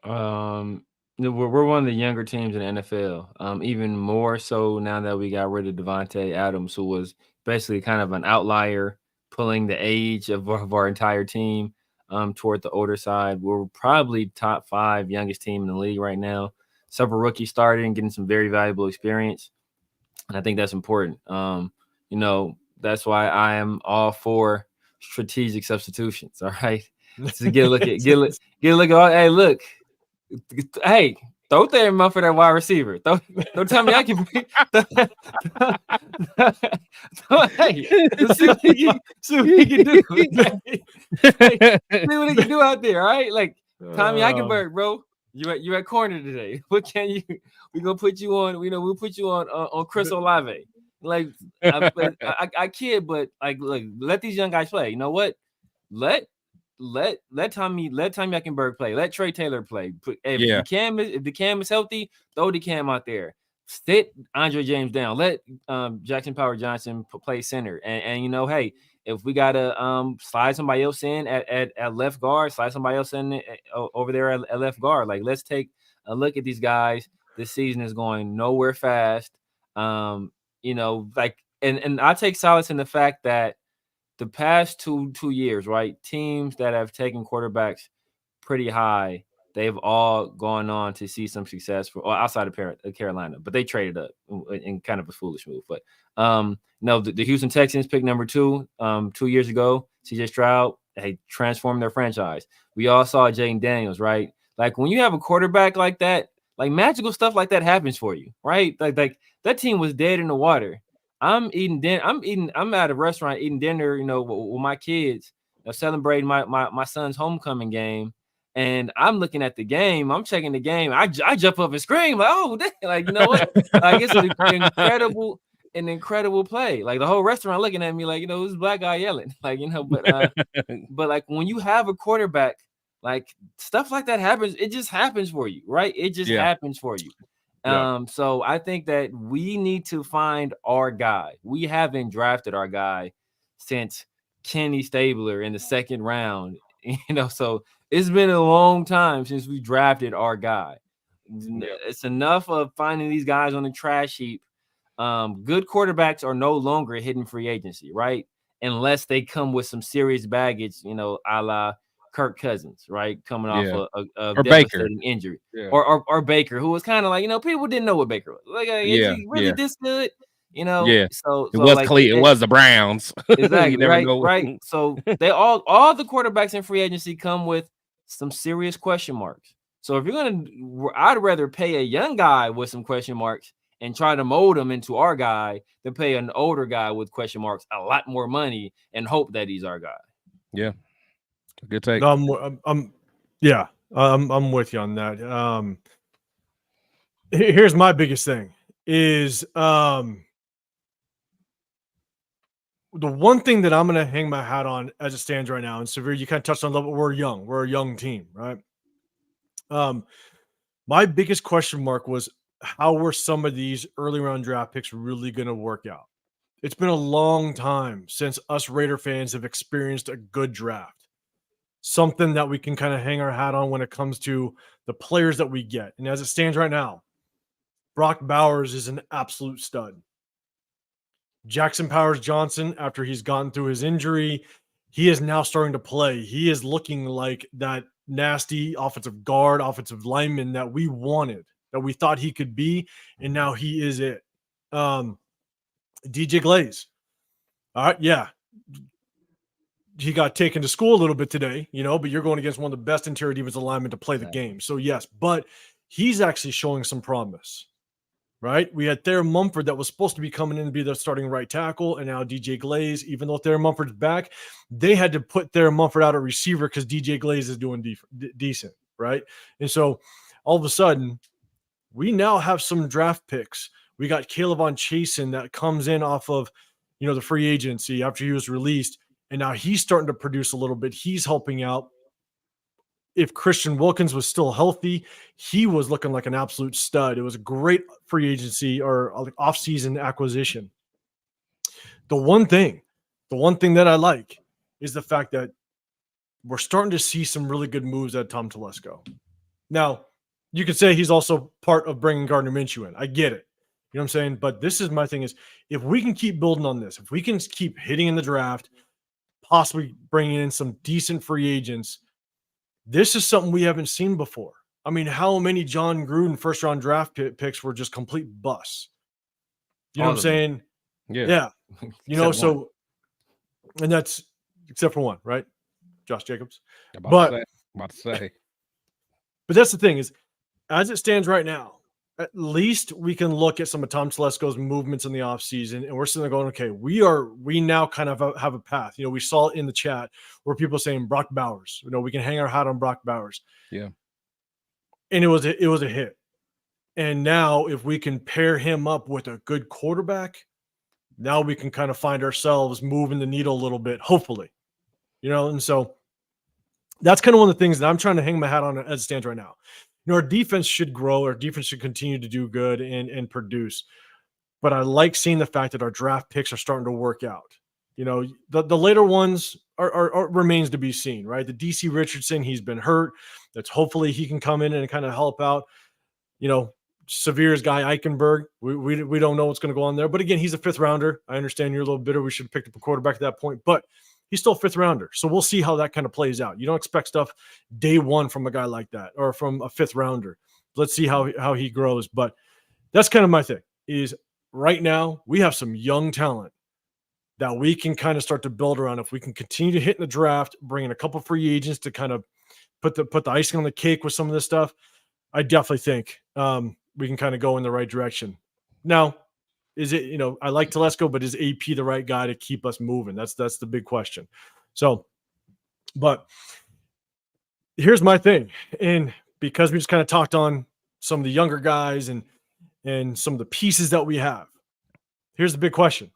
[SPEAKER 1] We're one of the younger teams in the NFL. Even more so now that we got rid of Devontae Adams, who was basically kind of an outlier, pulling the age of our entire team toward the older side. We're probably top 5 youngest team in the league right now. Several rookies starting, getting some very valuable experience. And I think that's important. That's why I am all for strategic substitutions. All right. To get a look at, hey, Throw Thayer Munford at wide receiver. Throw Tommy Akin. Hey, let's see what he can do. Hey, see what he can do out there. All right, like Tommy Eichenberg, bro. You at corner today. What can you? We gonna put you on. We'll put you on Chris Olave. Like I kid, but like look, let these young guys play. You know what? Let Tommy Eichenberg play. Let Trey Taylor play. If the cam is healthy, throw the cam out there. Sit Andre James down. Let Jackson Power Johnson play center. And hey, if we gotta slide somebody else in at left guard, slide somebody else in over there at left guard. Like let's take a look at these guys. This season is going nowhere fast. And I take solace in the fact that the past two years, right? Teams that have taken quarterbacks pretty high, they've all gone on to see some success outside of Carolina, but they traded up in kind of a foolish move. But the Houston Texans picked number 2 2 years ago. CJ Stroud, they transformed their franchise. We all saw Jaden Daniels, right? Like when you have a quarterback like that, like magical stuff like that happens for you, right? Like that team was dead in the water. I'm at a restaurant eating dinner, with my kids, celebrating my son's homecoming game. And I'm looking at the game. I'm checking the game. I jump up and scream like, "Oh, like you know what? Like it's an incredible play. Like the whole restaurant looking at me like, this black guy yelling. Like but like when you have a quarterback, like stuff like that happens. It just happens for you, right? It just happens for you. So I think that we need to find our guy. We haven't drafted our guy since Kenny Stabler in the second round, so it's been a long time since we drafted our guy. It's enough of finding these guys on the trash heap. Good quarterbacks are no longer hidden free agency, right? Unless they come with some serious baggage, a la Kirk Cousins, right? Coming off a devastating injury. Or Baker, who was kind of like, people didn't know what Baker was. Like, is he really this good? So
[SPEAKER 3] it was
[SPEAKER 1] like
[SPEAKER 3] it was the Browns.
[SPEAKER 1] Exactly, right. So they all the quarterbacks in free agency come with some serious question marks. So if I'd rather pay a young guy with some question marks and try to mold him into our guy than pay an older guy with question marks a lot more money and hope that he's our guy.
[SPEAKER 3] Yeah. Good take.
[SPEAKER 2] No, I'm with you on that. Here's my biggest thing is the one thing that I'm going to hang my hat on as it stands right now. And Severe, you kind of touched on a little bit. We're a young team, right? My biggest question mark was how were some of these early round draft picks really going to work out? It's been a long time since us Raider fans have experienced a good draft. Something that we can kind of hang our hat on when it comes to the players that we get. And as it stands right now, Brock Bowers is an absolute stud. Jackson Powers Johnson, after he's gotten through his injury, he is now starting to play. He is looking like that nasty offensive guard, offensive lineman that we wanted, that we thought he could be, and now he is it. DJ Glaze. All right, yeah. He got taken to school a little bit today, but you're going against one of the best interior defensive linemen to play the game. So, yes, but he's actually showing some promise, right? We had Thayer Munford that was supposed to be coming in to be the starting right tackle, and now DJ Glaze, even though Thayer Munford's back, they had to put Thayer Munford out at receiver because DJ Glaze is doing decent, right? And so, all of a sudden, we now have some draft picks. We got Caleb on Chasen that comes in off of, the free agency after he was released. And now he's starting to produce a little bit. He's helping out. If Christian Wilkins was still healthy, he was looking like an absolute stud. It was a great free agency or off-season acquisition. The one thing that I like is the fact that we're starting to see some really good moves at Tom Telesco. Now, you could say he's also part of bringing Gardner Minshew in. I get it. You know what I'm saying? But this is my thing is if we can keep building on this, if we can keep hitting in the draft, possibly bringing in some decent free agents, this is something we haven't seen before. I mean, how many John Gruden first-round draft picks were just complete busts? You know what I'm saying? Yeah. So, and that's except for one, right? Josh Jacobs.
[SPEAKER 3] About to say.
[SPEAKER 2] But that's the thing is as it stands right now, at least we can look at some of Tom Telesco's movements in the offseason, and we're sitting there going, okay, we now kind of have a path. We saw it in the chat where people are saying Brock Bowers. We can hang our hat on Brock Bowers.
[SPEAKER 3] Yeah.
[SPEAKER 2] And it was a hit. And now if we can pair him up with a good quarterback, now we can kind of find ourselves moving the needle a little bit, hopefully. And so that's kind of one of the things that I'm trying to hang my hat on as it stands right now. Our defense should grow. Our defense should continue to do good and produce. But I like seeing the fact that our draft picks are starting to work out. The later ones are remains to be seen, right? The DC Richardson, he's been hurt. That's hopefully he can come in and kind of help out. Severe's guy Eichenberg, we don't know what's going to go on there. But again, he's a 5th rounder. I understand you're a little bitter. We should have picked up a quarterback at that point. But he's still a 5th rounder. So we'll see how that kind of plays out. You don't expect stuff day one from a guy like that or from a 5th rounder. Let's see how he grows. But that's kind of my thing is right now we have some young talent that we can kind of start to build around. If we can continue to hit in the draft, bring in a couple free agents to kind of put the icing on the cake with some of this stuff, I definitely think we can kind of go in the right direction. Now, is it, I like Telesco, but is AP the right guy to keep us moving? That's the big question. So, but here's my thing. And because we just kind of talked on some of the younger guys and some of the pieces that we have, here's the big question.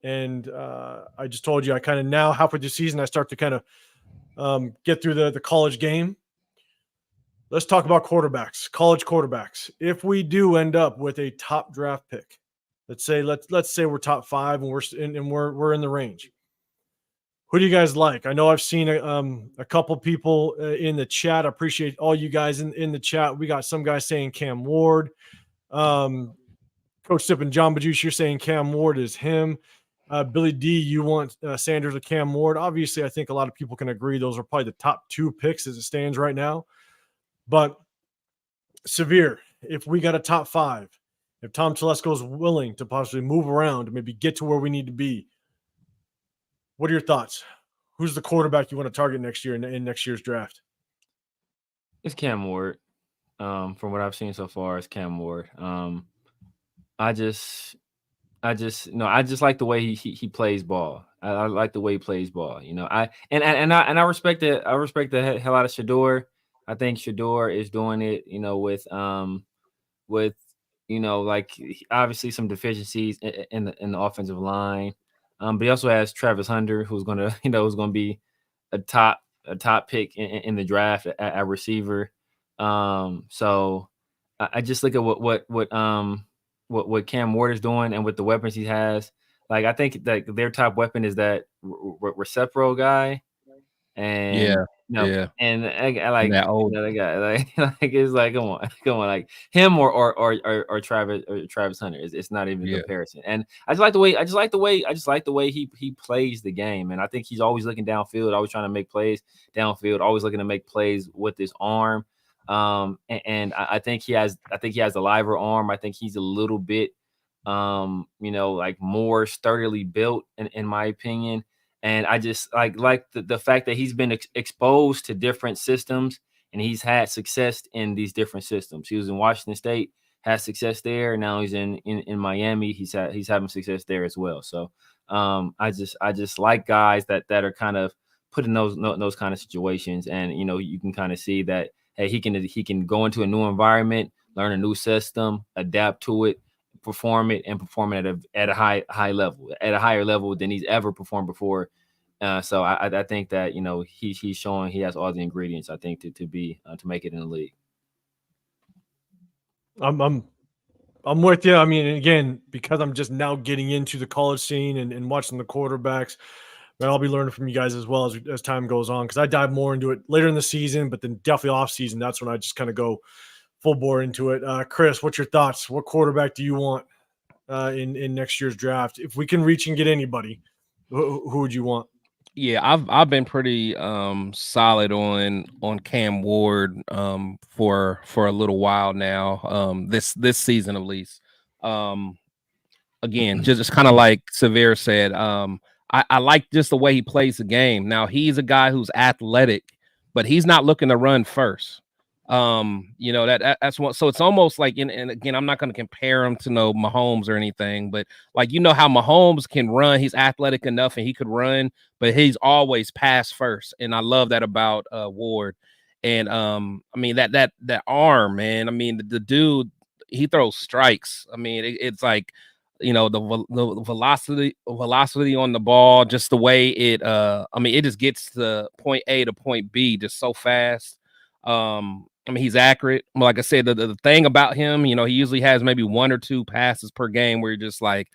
[SPEAKER 2] And I just told you, I kind of now halfway through the season, I start to kind of get through the college game. Let's talk about quarterbacks, college quarterbacks. If we do end up with a top draft pick, let's say we're top 5 and we're in the range. Who do you guys like? I know I've seen a couple people in the chat. I appreciate all you guys in the chat. We got some guys saying Cam Ward. Coach Sip and John Bajush, you're saying Cam Ward is him. Billy D, you want Sanders or Cam Ward? Obviously, I think a lot of people can agree those are probably the top 2 picks as it stands right now. But Severe, if we got a top 5, if Tom Telesco is willing to possibly move around and maybe get to where we need to be, what are your thoughts? Who's the quarterback you want to target next year in next year's draft?
[SPEAKER 1] It's Cam Ward. From what I've seen so far, it's Cam Ward. I just like the way he plays ball. I like the way he plays ball. I respect it. I respect the hell out of Shador. I think Shador is doing it. With like obviously some deficiencies in the offensive line. But he also has Travis Hunter, who's gonna be a top pick in the draft at receiver. So I just look at what Cam Ward is doing and with the weapons he has. Like I think that their top weapon is that Recepro guy, and and I like
[SPEAKER 3] that old
[SPEAKER 1] guy. Like it's like come on, like him or Travis Hunter. It's not even a comparison. And I just like the way he plays the game, and I think he's always looking downfield, always trying to make plays downfield, always looking to make plays with his arm. And I think he has a liver arm. I think he's a little bit, like more sturdily built in my opinion. And I just like the fact that he's been exposed to different systems and he's had success in these different systems. He was in Washington State, had success there. Now he's in Miami. He's having success there as well. So I just like guys that are kind of put in those kind of situations, and you can kind of see that. Hey, he can go into a new environment, learn a new system, adapt to it, perform it at a high level, at a higher level than he's ever performed before. So I think that he's showing he has all the ingredients, I think, to make it in the league.
[SPEAKER 2] I'm with you. I mean, again, because I'm just now getting into the college scene and watching the quarterbacks. And I'll be learning from you guys as well as time goes on, because I dive more into it later in the season, but then definitely off season. That's when I just kind of go full bore into it. Chris, what's your thoughts? What quarterback do you want in next year's draft? If we can reach and get anybody, who would you want?
[SPEAKER 3] Yeah, I've been pretty solid on Cam Ward for a little while now. This season at least. Again, just kind of like Severe said. I like just the way he plays the game. Now, he's a guy who's athletic, but he's not looking to run first. You know, that's what, so it's almost like, and again, I'm not going to compare him to no Mahomes or anything, but like, you know how Mahomes can run, he's athletic enough and he could run, but he's always pass first. And I love that about Ward. And I mean, that arm, man. I mean, the dude, he throws strikes. I mean, it's like, you know, the velocity on the ball, just the way it I mean, it just gets to point A to point B just so fast. I mean, he's accurate. Like I said, the thing about him, you know, he usually has maybe 1 or 2 passes per game where you're just like,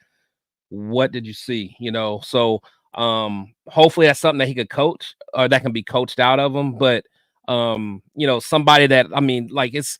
[SPEAKER 3] what did you see? You know, so hopefully that's something that he could coach or that can be coached out of him. But you know, somebody that, I mean, like, it's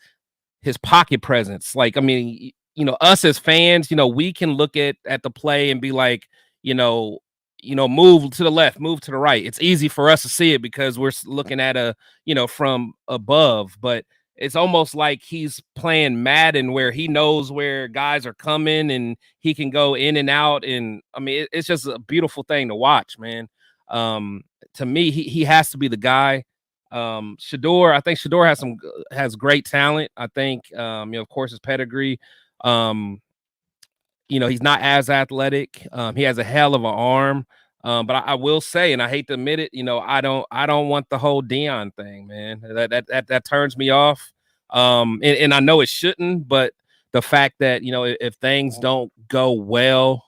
[SPEAKER 3] his pocket presence. Like, I mean, you know, us as fans, you know, we can look at the play and be like, you know, move to the left, move to the right. It's easy for us to see it because we're looking at you know, from above, but it's almost like he's playing Madden where he knows where guys are coming and he can go in and out. And I mean, it's just a beautiful thing to watch, man. To me, he has to be the guy. Shador, I think Shador has great talent. I think, you know, of course, his pedigree. You know, he's not as athletic. He has a hell of an arm. But I will say, and I hate to admit it, you know, I don't want the whole Dion thing, man. That turns me off. And I know it shouldn't, but the fact that, you know, if things don't go well,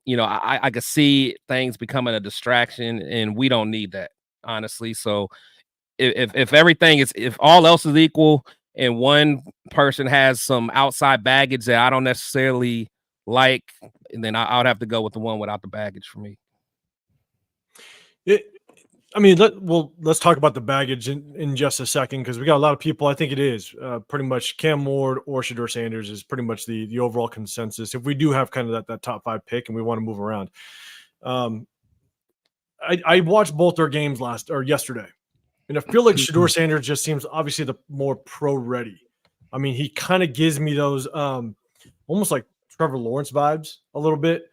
[SPEAKER 3] you know, I could see things becoming a distraction, and we don't need that, honestly. So if everything is, if all else is equal and one person has some outside baggage that I don't necessarily like, then I would have to go with the one without the baggage for me.
[SPEAKER 2] I mean, let's talk about the baggage in just a second, because we got a lot of people. I think it is pretty much Cam Ward or Shador Sanders is pretty much the overall consensus. If we do have kind of that top 5 pick and we want to move around, I watched both their games yesterday, and I feel like Shador Sanders just seems obviously the more pro ready. I mean, he kind of gives me those almost like Trevor Lawrence vibes a little bit,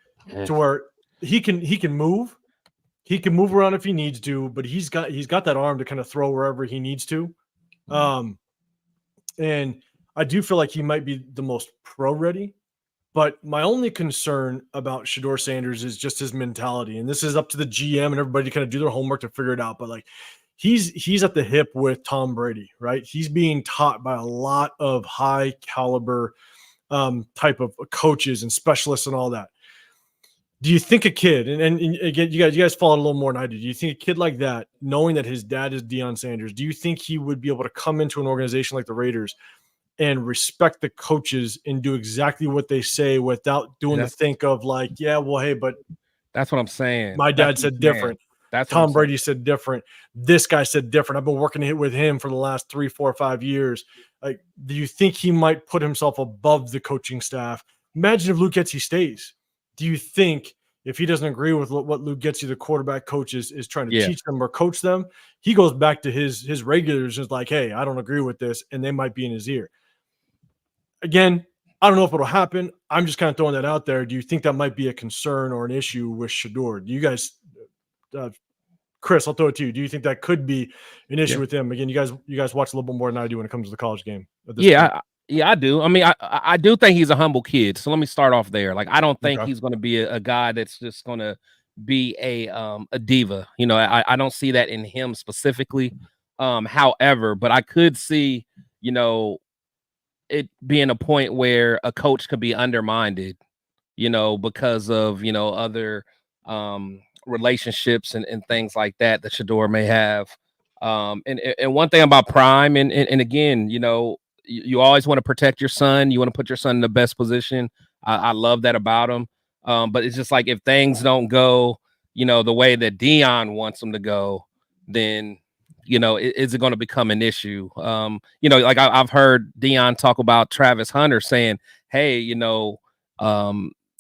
[SPEAKER 2] to where he can move. He can move around if he needs to, but he's got that arm to kind of throw wherever he needs to. And I do feel like he might be the most pro ready. But my only concern about Shador Sanders is just his mentality. And this is up to the GM and everybody to kind of do their homework to figure it out. But like, he's at the hip with Tom Brady, right? He's being taught by a lot of high caliber type of coaches and specialists and all that. Do you think a kid, and again, you guys follow a little more than I do. Do you think a kid like that, knowing that his dad is Deion Sanders, do you think he would be able to come into an organization like the Raiders and respect the coaches and do exactly what they say without doing the think of like, yeah, well, hey, but
[SPEAKER 3] that's what I'm saying.
[SPEAKER 2] My dad said different.
[SPEAKER 3] That's
[SPEAKER 2] Tom Brady said different. This guy said different. I've been working with him for the last 3, 4, 5 years. Like, do you think he might put himself above the coaching staff? Imagine if Luke Getsy stays. Do you think if he doesn't agree with what Luke Getsy, the quarterback coach, is trying to teach them or coach them, he goes back to his regulars and is like, hey, I don't agree with this, and they might be in his ear. Again, I don't know if it'll happen. I'm just kind of throwing that out there. Do you think that might be a concern or an issue with Shador? Do you guys, Chris, I'll throw it to you. Do you think that could be an issue with him? Again, you guys watch a little bit more than I do when it comes to the college game.
[SPEAKER 3] I do. I mean, I do think he's a humble kid. So let me start off there. Like, I don't think he's going to be a guy that's just going to be a diva. You know, I don't see that in him specifically. However, but I could see, you know, it being a point where a coach could be undermined, you know, because of, you know, other relationships and things like that Shador may have. And one thing about Prime, and again, you know, you always want to protect your son. You want to put your son in the best position. I love that about him. But it's just like, if things don't go, you know, the way that Dion wants them to go, then, you know, is it going to become an issue? You know, like I've heard Dion talk about Travis Hunter saying, hey, you know,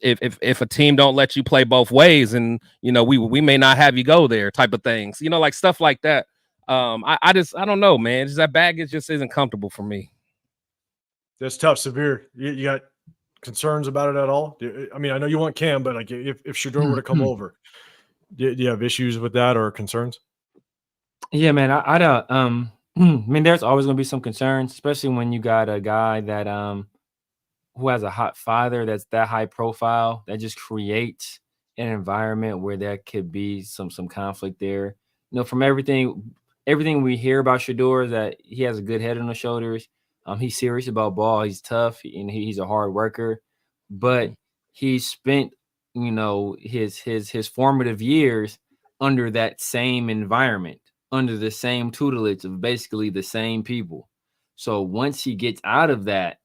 [SPEAKER 3] if a team don't let you play both ways, and, you know, we may not have you go there, type of things, you know, like stuff like that. I don't know, man. Just that baggage just isn't comfortable for me.
[SPEAKER 2] That's tough. Severe. You got concerns about it at all? I mean, I know you want Cam, but like if Shador were to come over, do you have issues with that or concerns?
[SPEAKER 1] Yeah, man. I don't. I mean, there's always going to be some concerns, especially when you got a guy that who has a hot father that's that high profile that just creates an environment where there could be some conflict there. You know, from everything we hear about Shador is that he has a good head on his shoulders. He's serious about ball. He's tough and he's a hard worker, but he spent his formative years under that same environment, under the same tutelage of basically the same people. So once he gets out of that,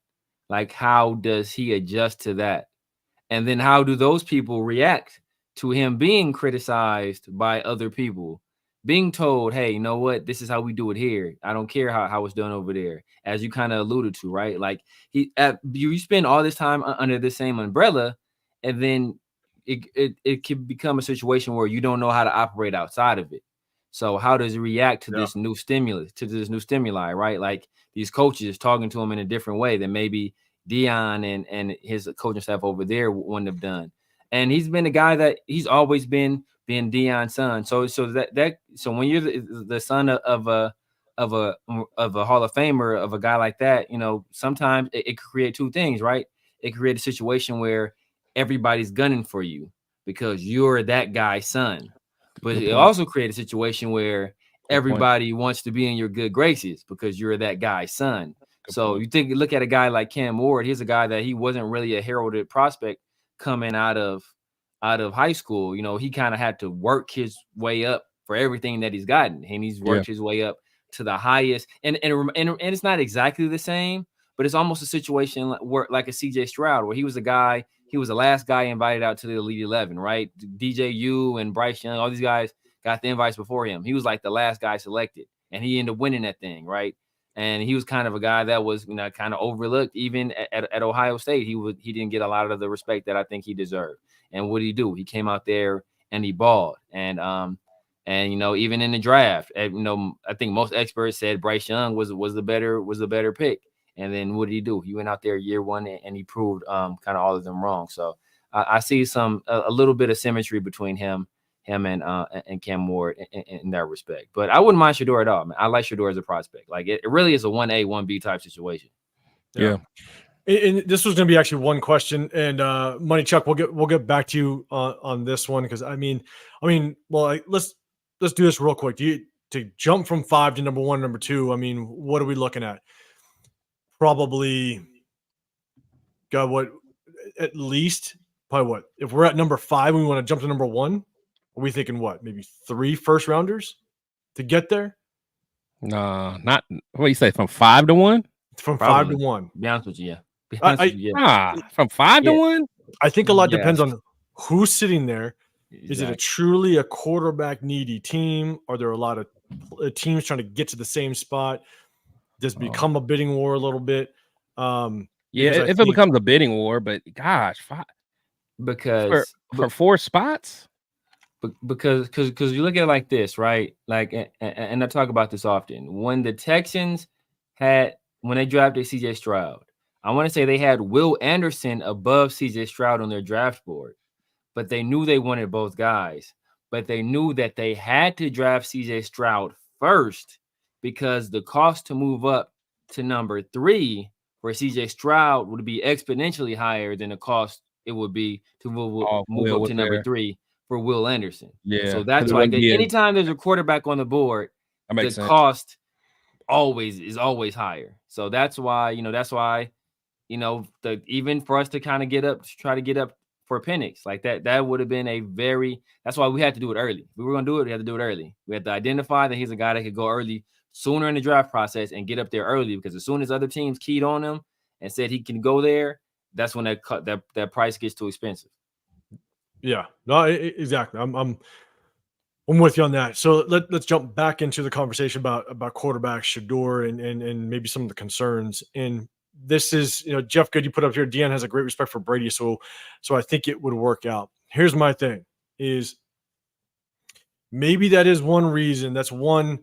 [SPEAKER 1] like, how does he adjust to that? And then how do those people react to him being criticized by other people, being told, hey, you know what? This is how we do it here. I don't care how it's done over there, as you kind of alluded to, right? Like you spend all this time under the same umbrella, and then it can become a situation where you don't know how to operate outside of it. So how does he react to this new stimuli, right? Like these coaches talking to him in a different way than maybe Dion and his coaching staff over there wouldn't have done. And he's been a guy that he's always been Dion's son. So when you're the son of a Hall of Famer, of a guy like that, you know, sometimes it could create two things, right? It could create a situation where everybody's gunning for you because you're that guy's son. But it also created a situation where everybody wants to be in your good graces because you're that guy's son. So you look at a guy like Cam Ward. He's a guy that he wasn't really a heralded prospect coming out of high school. You know, he kind of had to work his way up for everything that he's gotten, and he's worked his way up to the highest. And it's not exactly the same, but it's almost a situation where, like a CJ Stroud, where he was the last guy invited out to the Elite 11, right? DJU and Bryce Young, all these guys got the invites before him. He was like the last guy selected, and he ended up winning that thing, right? And he was kind of a guy that was, you know, kind of overlooked even at Ohio State. He didn't get a lot of the respect that I think he deserved. And what did he do? He came out there and he balled. And you know, even in the draft, you know, I think most experts said Bryce Young was the better pick. And then what did he do? He went out there year one and he proved kind of all of them wrong. So I see a little bit of symmetry between him and Cam Ward in that respect. But I wouldn't mind Shador at all, man. I like Shador as a prospect. Like it really is a 1A, 1B type situation.
[SPEAKER 2] Yeah. And this was going to be actually one question, and Money Chuck, we'll get back to you on this one, because I mean, well, let's do this real quick. To jump from 5 to number 1, number 2? I mean, what are we looking at? Probably, God, what? At least, probably what? If we're at number 5, and we want to jump to number 1. Are we thinking what? Maybe 3 first rounders to get there?
[SPEAKER 3] No, not what do you say, from 5 to 1?
[SPEAKER 2] From
[SPEAKER 1] Probably.
[SPEAKER 2] 5 to 1.
[SPEAKER 1] Be honest with you, yeah.
[SPEAKER 3] From 5 to 1?
[SPEAKER 2] I think a lot depends on who's sitting there. Exactly. Is it truly a quarterback needy team? Are there a lot of teams trying to get to the same spot? Does it become a bidding war a little bit?
[SPEAKER 3] If it becomes a bidding war, but gosh, 5
[SPEAKER 1] because
[SPEAKER 3] for 4 spots.
[SPEAKER 1] Because you look at it like this, right? Like, and I talk about this often. When the Texans when they drafted CJ Stroud, I want to say they had Will Anderson above CJ Stroud on their draft board, but they knew they wanted both guys. But they knew that they had to draft CJ Stroud first because the cost to move up to number 3 for CJ Stroud would be exponentially higher than the cost it would be to move up to number 3 for Will Anderson.
[SPEAKER 3] Yeah.
[SPEAKER 1] So that's why anytime there's a quarterback on the board, the cost is always higher. So that's why, even for us to kind of try to get up for Penix, like that would have been that's why we had to do it early. If we were going to do it, we had to do it early. We had to identify that he's a guy that could go early sooner in the draft process and get up there early, because as soon as other teams keyed on him and said he can go there, that's when that price gets too expensive.
[SPEAKER 2] Yeah, no, exactly. I'm with you on that. So let's jump back into the conversation about quarterback Shador and maybe some of the concerns. And this is, Jeff Good, you put up here, Deanne has a great respect for Brady, so I think it would work out. Here's my thing: is maybe that is one reason. That's one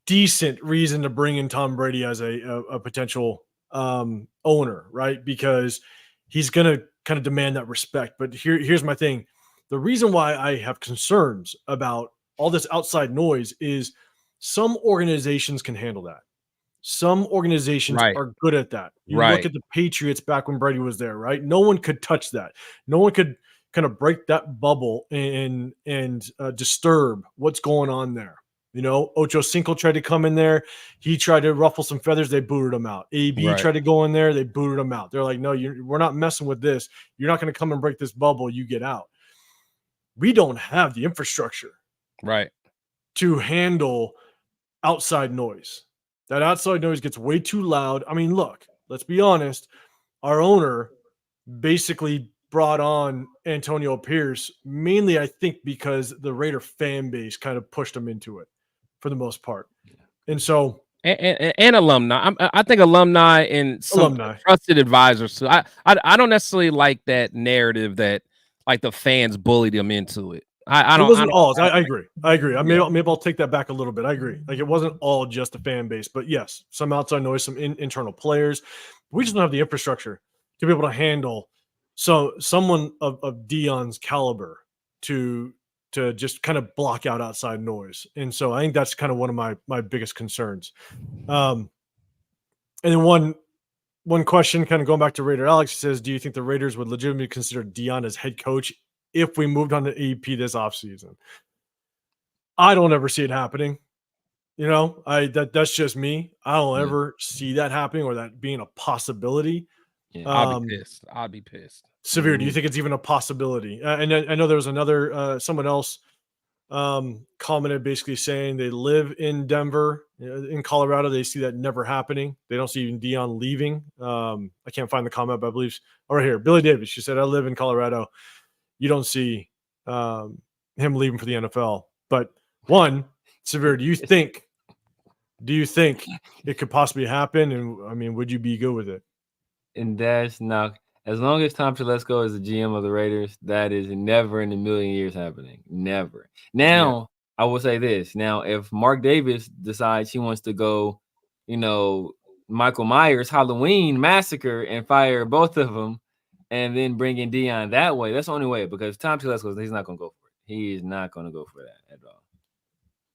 [SPEAKER 2] decent reason to bring in Tom Brady as a potential owner, right? Because he's going to kind of demand that respect. But here's my thing. The reason why I have concerns about all this outside noise is Some organizations can handle that. Some organizations
[SPEAKER 3] Right.
[SPEAKER 2] are good at that. You look
[SPEAKER 3] Right.
[SPEAKER 2] at the Patriots back when Brady was there, right? No one could touch that. No one could kind of break that bubble and disturb what's going on there. You know, Ocho Cinco tried to come in there. He tried to ruffle some feathers. They booted him out. AB
[SPEAKER 3] Right.
[SPEAKER 2] tried to go in there. They booted him out. They're like, no, we're not messing with this. You're not going to come and break this bubble. You get out. We don't have the infrastructure
[SPEAKER 3] Right.
[SPEAKER 2] to handle outside noise. That outside noise gets way too loud. I mean, look, let's be honest. Our owner basically brought on Antonio Pierce mainly, I think, because the Raider fan base kind of pushed him into it for the most part. And so,
[SPEAKER 3] and alumni. I think alumni and some
[SPEAKER 2] Alumni.
[SPEAKER 3] trusted advisors. So I don't necessarily like that narrative that like the fans bullied him into it. I
[SPEAKER 2] it
[SPEAKER 3] don't.
[SPEAKER 2] wasn't all. I agree. I agree.
[SPEAKER 3] Yeah.
[SPEAKER 2] Maybe I'll take that back a little bit. I agree. Like it wasn't all just the fan base, but yes, some outside noise, some internal players. We just don't have the infrastructure to be able to handle someone of Dion's caliber to just kind of block out outside noise. And so I think that's kind of one of my biggest concerns. And then one question, kind of going back to Raider Alex, says, do you think the Raiders would legitimately consider Dion as head coach if we moved on to AP this offseason? I don't ever see it happening. You know, that's just me. I don't ever see that happening or that being a possibility.
[SPEAKER 1] Yeah.
[SPEAKER 3] I'll be pissed. I'll be pissed.
[SPEAKER 2] Severe, do you think it's even a possibility? And I know there was another someone else commented basically saying they live in Denver, in Colorado. They see that never happening. They don't see even Dion leaving. I can't find the comment, but I believe right here, Billy Davis. She said, "I live in Colorado. You don't see him leaving for the NFL." But one, Severe, do you think it could possibly happen? And I mean, would you be good with it?
[SPEAKER 1] And that's not, as long as Tom Telesco is the GM of the Raiders, that is never in a million years happening. Never. Now, I will say this. Now, if Mark Davis decides he wants to go, Michael Myers Halloween massacre and fire both of them and then bring in Dion that way, that's the only way, because Tom Telesco, he's not going to go for it. He is not going to go for that at all.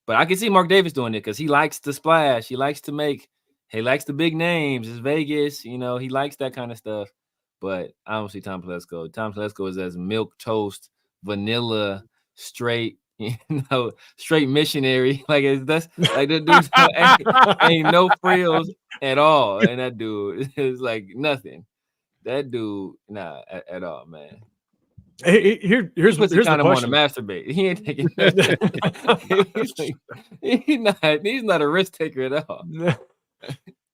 [SPEAKER 1] But I can see Mark Davis doing it because he likes to splash. He likes the big names. It's Vegas. He likes that kind of stuff. But I don't see Tom Telesco. Tom Telesco is as milk toast, vanilla, straight, straight missionary. That's like the dude ain't no frills at all. And that dude is like nothing. That dude, nah, at all, man.
[SPEAKER 2] Here's the
[SPEAKER 1] kind of want to
[SPEAKER 2] question.
[SPEAKER 1] masturbate. He ain't taking he's not a risk taker at all.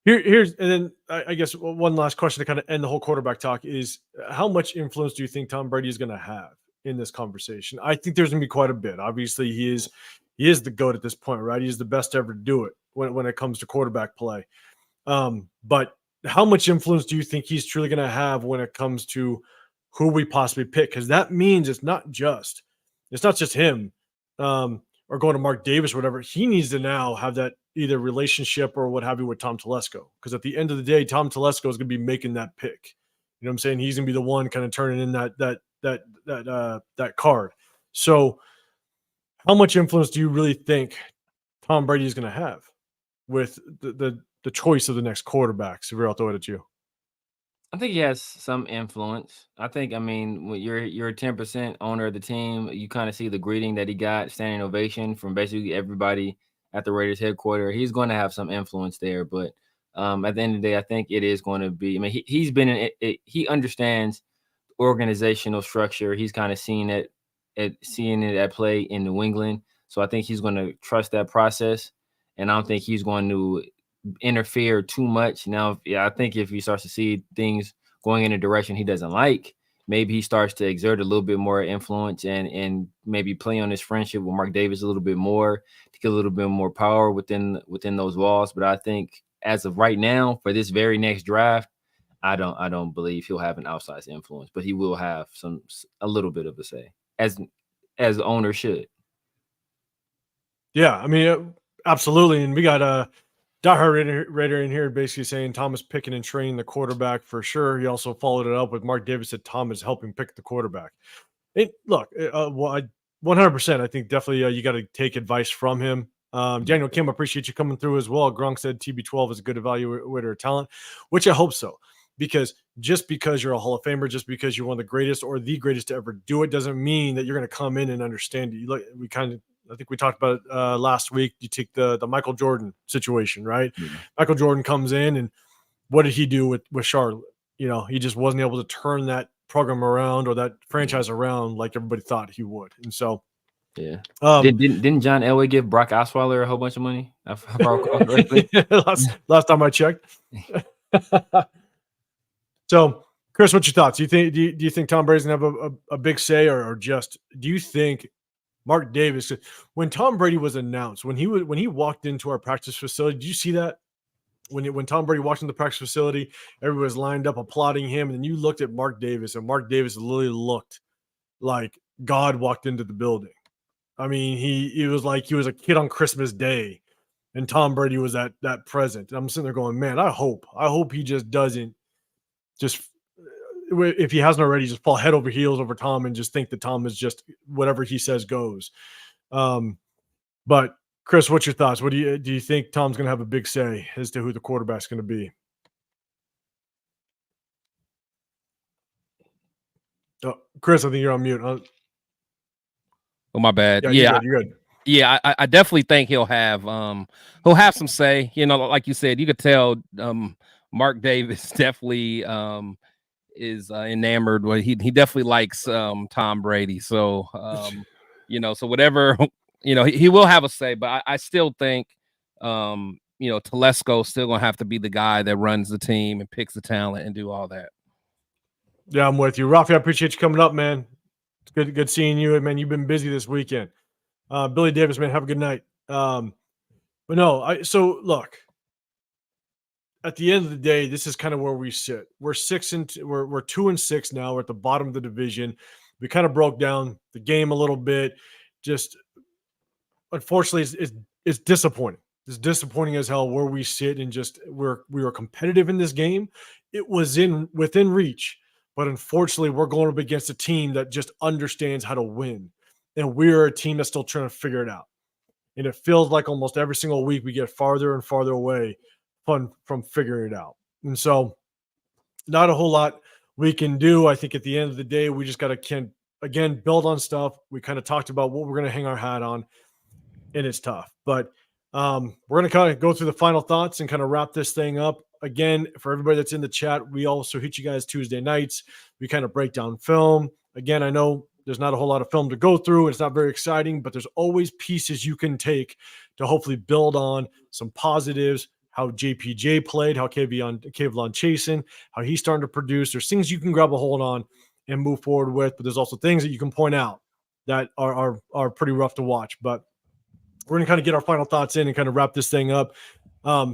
[SPEAKER 2] Here's and then I guess one last question to kind of end the whole quarterback talk is, how much influence do you think Tom Brady is going to have in this conversation? I think there's going to be quite a bit. Obviously, he is the GOAT at this point, right? He's the best ever to do it when it comes to quarterback play. But how much influence do you think he's truly going to have when it comes to who we possibly pick? Because that means it's not just him or going to Mark Davis or whatever. He needs to now have that either relationship or what have you with Tom Telesco. Because at the end of the day, Tom Telesco is going to be making that pick. You know what I'm saying? He's going to be the one kind of turning in that card. So how much influence do you really think Tom Brady is going to have with the choice of the next quarterback? Severe, I'll throw it at you.
[SPEAKER 1] I think he has some influence. When you're a 10% owner of the team, you kind of see the greeting that he got, standing ovation from basically everybody at the Raiders headquarters. He's going to have some influence there, but at the end of the day, I think it is going to be. He's been in it. He understands organizational structure. He's kind of seeing it at play in New England, so I think he's going to trust that process, and I don't think he's going to interfere too much. Now, I think if he starts to see things going in a direction he doesn't like, maybe he starts to exert a little bit more influence and maybe play on his friendship with Mark Davis a little bit more to get a little bit more power within those walls. But I think as of right now, for this very next draft, I don't believe he'll have an outsized influence, but he will have a little bit of a say as owner should.
[SPEAKER 2] Yeah, absolutely. And we got diehard Raider in here basically saying Tom is picking and training the quarterback for sure. He also followed it up with Mark Davis said Tom is helping pick the quarterback. Look, 100%. I think definitely you got to take advice from him. Daniel Kim, appreciate you coming through as well. Gronk said TB12 is a good evaluator of talent, which I hope so. Because just because you're a Hall of Famer, just because you're one of the greatest or the greatest to ever do it, doesn't mean that you're going to come in and understand it. I think we talked about it last week. You take the Michael Jordan situation, right?
[SPEAKER 1] Yeah.
[SPEAKER 2] Michael Jordan comes in, and what did he do with Charlotte? He just wasn't able to turn that program around or that franchise around like everybody thought he would. And so,
[SPEAKER 1] yeah. Didn't John Elway give Brock Osweiler a whole bunch of money? If I recall correctly.
[SPEAKER 2] last time I checked. So, Chris, what's your thoughts? Do you think Tom Brady's gonna have a big say, or just do you think Mark Davis, when Tom Brady was announced, when he walked into our practice facility, did you see that? When Tom Brady walked into the practice facility, everybody was lined up applauding him, and then you looked at Mark Davis, and Mark Davis literally looked like God walked into the building. I mean, he was like he was a kid on Christmas Day, and Tom Brady was that present. And I'm sitting there going, man, I hope he just doesn't if he hasn't already, just fall head over heels over Tom and just think that Tom is just whatever he says goes. But Chris, what's your thoughts? Do you think Tom's going to have a big say as to who the quarterback's going to be? Oh, Chris, I think you're on mute.
[SPEAKER 3] Oh, my bad.
[SPEAKER 2] Yeah, you're good.
[SPEAKER 3] Yeah, I definitely think he'll have some say. Like you said, you could tell Mark Davis definitely is enamored. Well, he definitely likes Tom Brady. So so whatever he will have a say. But I still think Telesco's still gonna have to be the guy that runs the team and picks the talent and do all that.
[SPEAKER 2] Yeah, I'm with you, Rafi. I appreciate you coming up, man. It's good seeing you, man. You've been busy this weekend. Billy Davis, man, have a good night. But no, so look, at the end of the day, this is kind of where we sit. We're 2-6 now. We're at the bottom of the division. We kind of broke down the game a little bit. Just unfortunately, it's disappointing. It's disappointing as hell where we sit, and just we were competitive in this game. It was within reach, but unfortunately, we're going up against a team that just understands how to win, and we're a team that's still trying to figure it out. And it feels like almost every single week we get farther and farther away from figuring it out. And so, not a whole lot we can do. I think at the end of the day, we just got to again build on stuff. We kind of talked about what we're going to hang our hat on, and it's tough. But we're going to kind of go through the final thoughts and kind of wrap this thing up. Again, for everybody that's in the chat, we also hit you guys Tuesday nights. We kind of break down film. Again, I know there's not a whole lot of film to go through. It's not very exciting, but there's always pieces you can take to hopefully build on some positives. How JPJ played, how Kevlon Chasen, how he's starting to produce. There's things you can grab a hold on and move forward with, but there's also things that you can point out that are pretty rough to watch. But we're going to kind of get our final thoughts in and kind of wrap this thing up.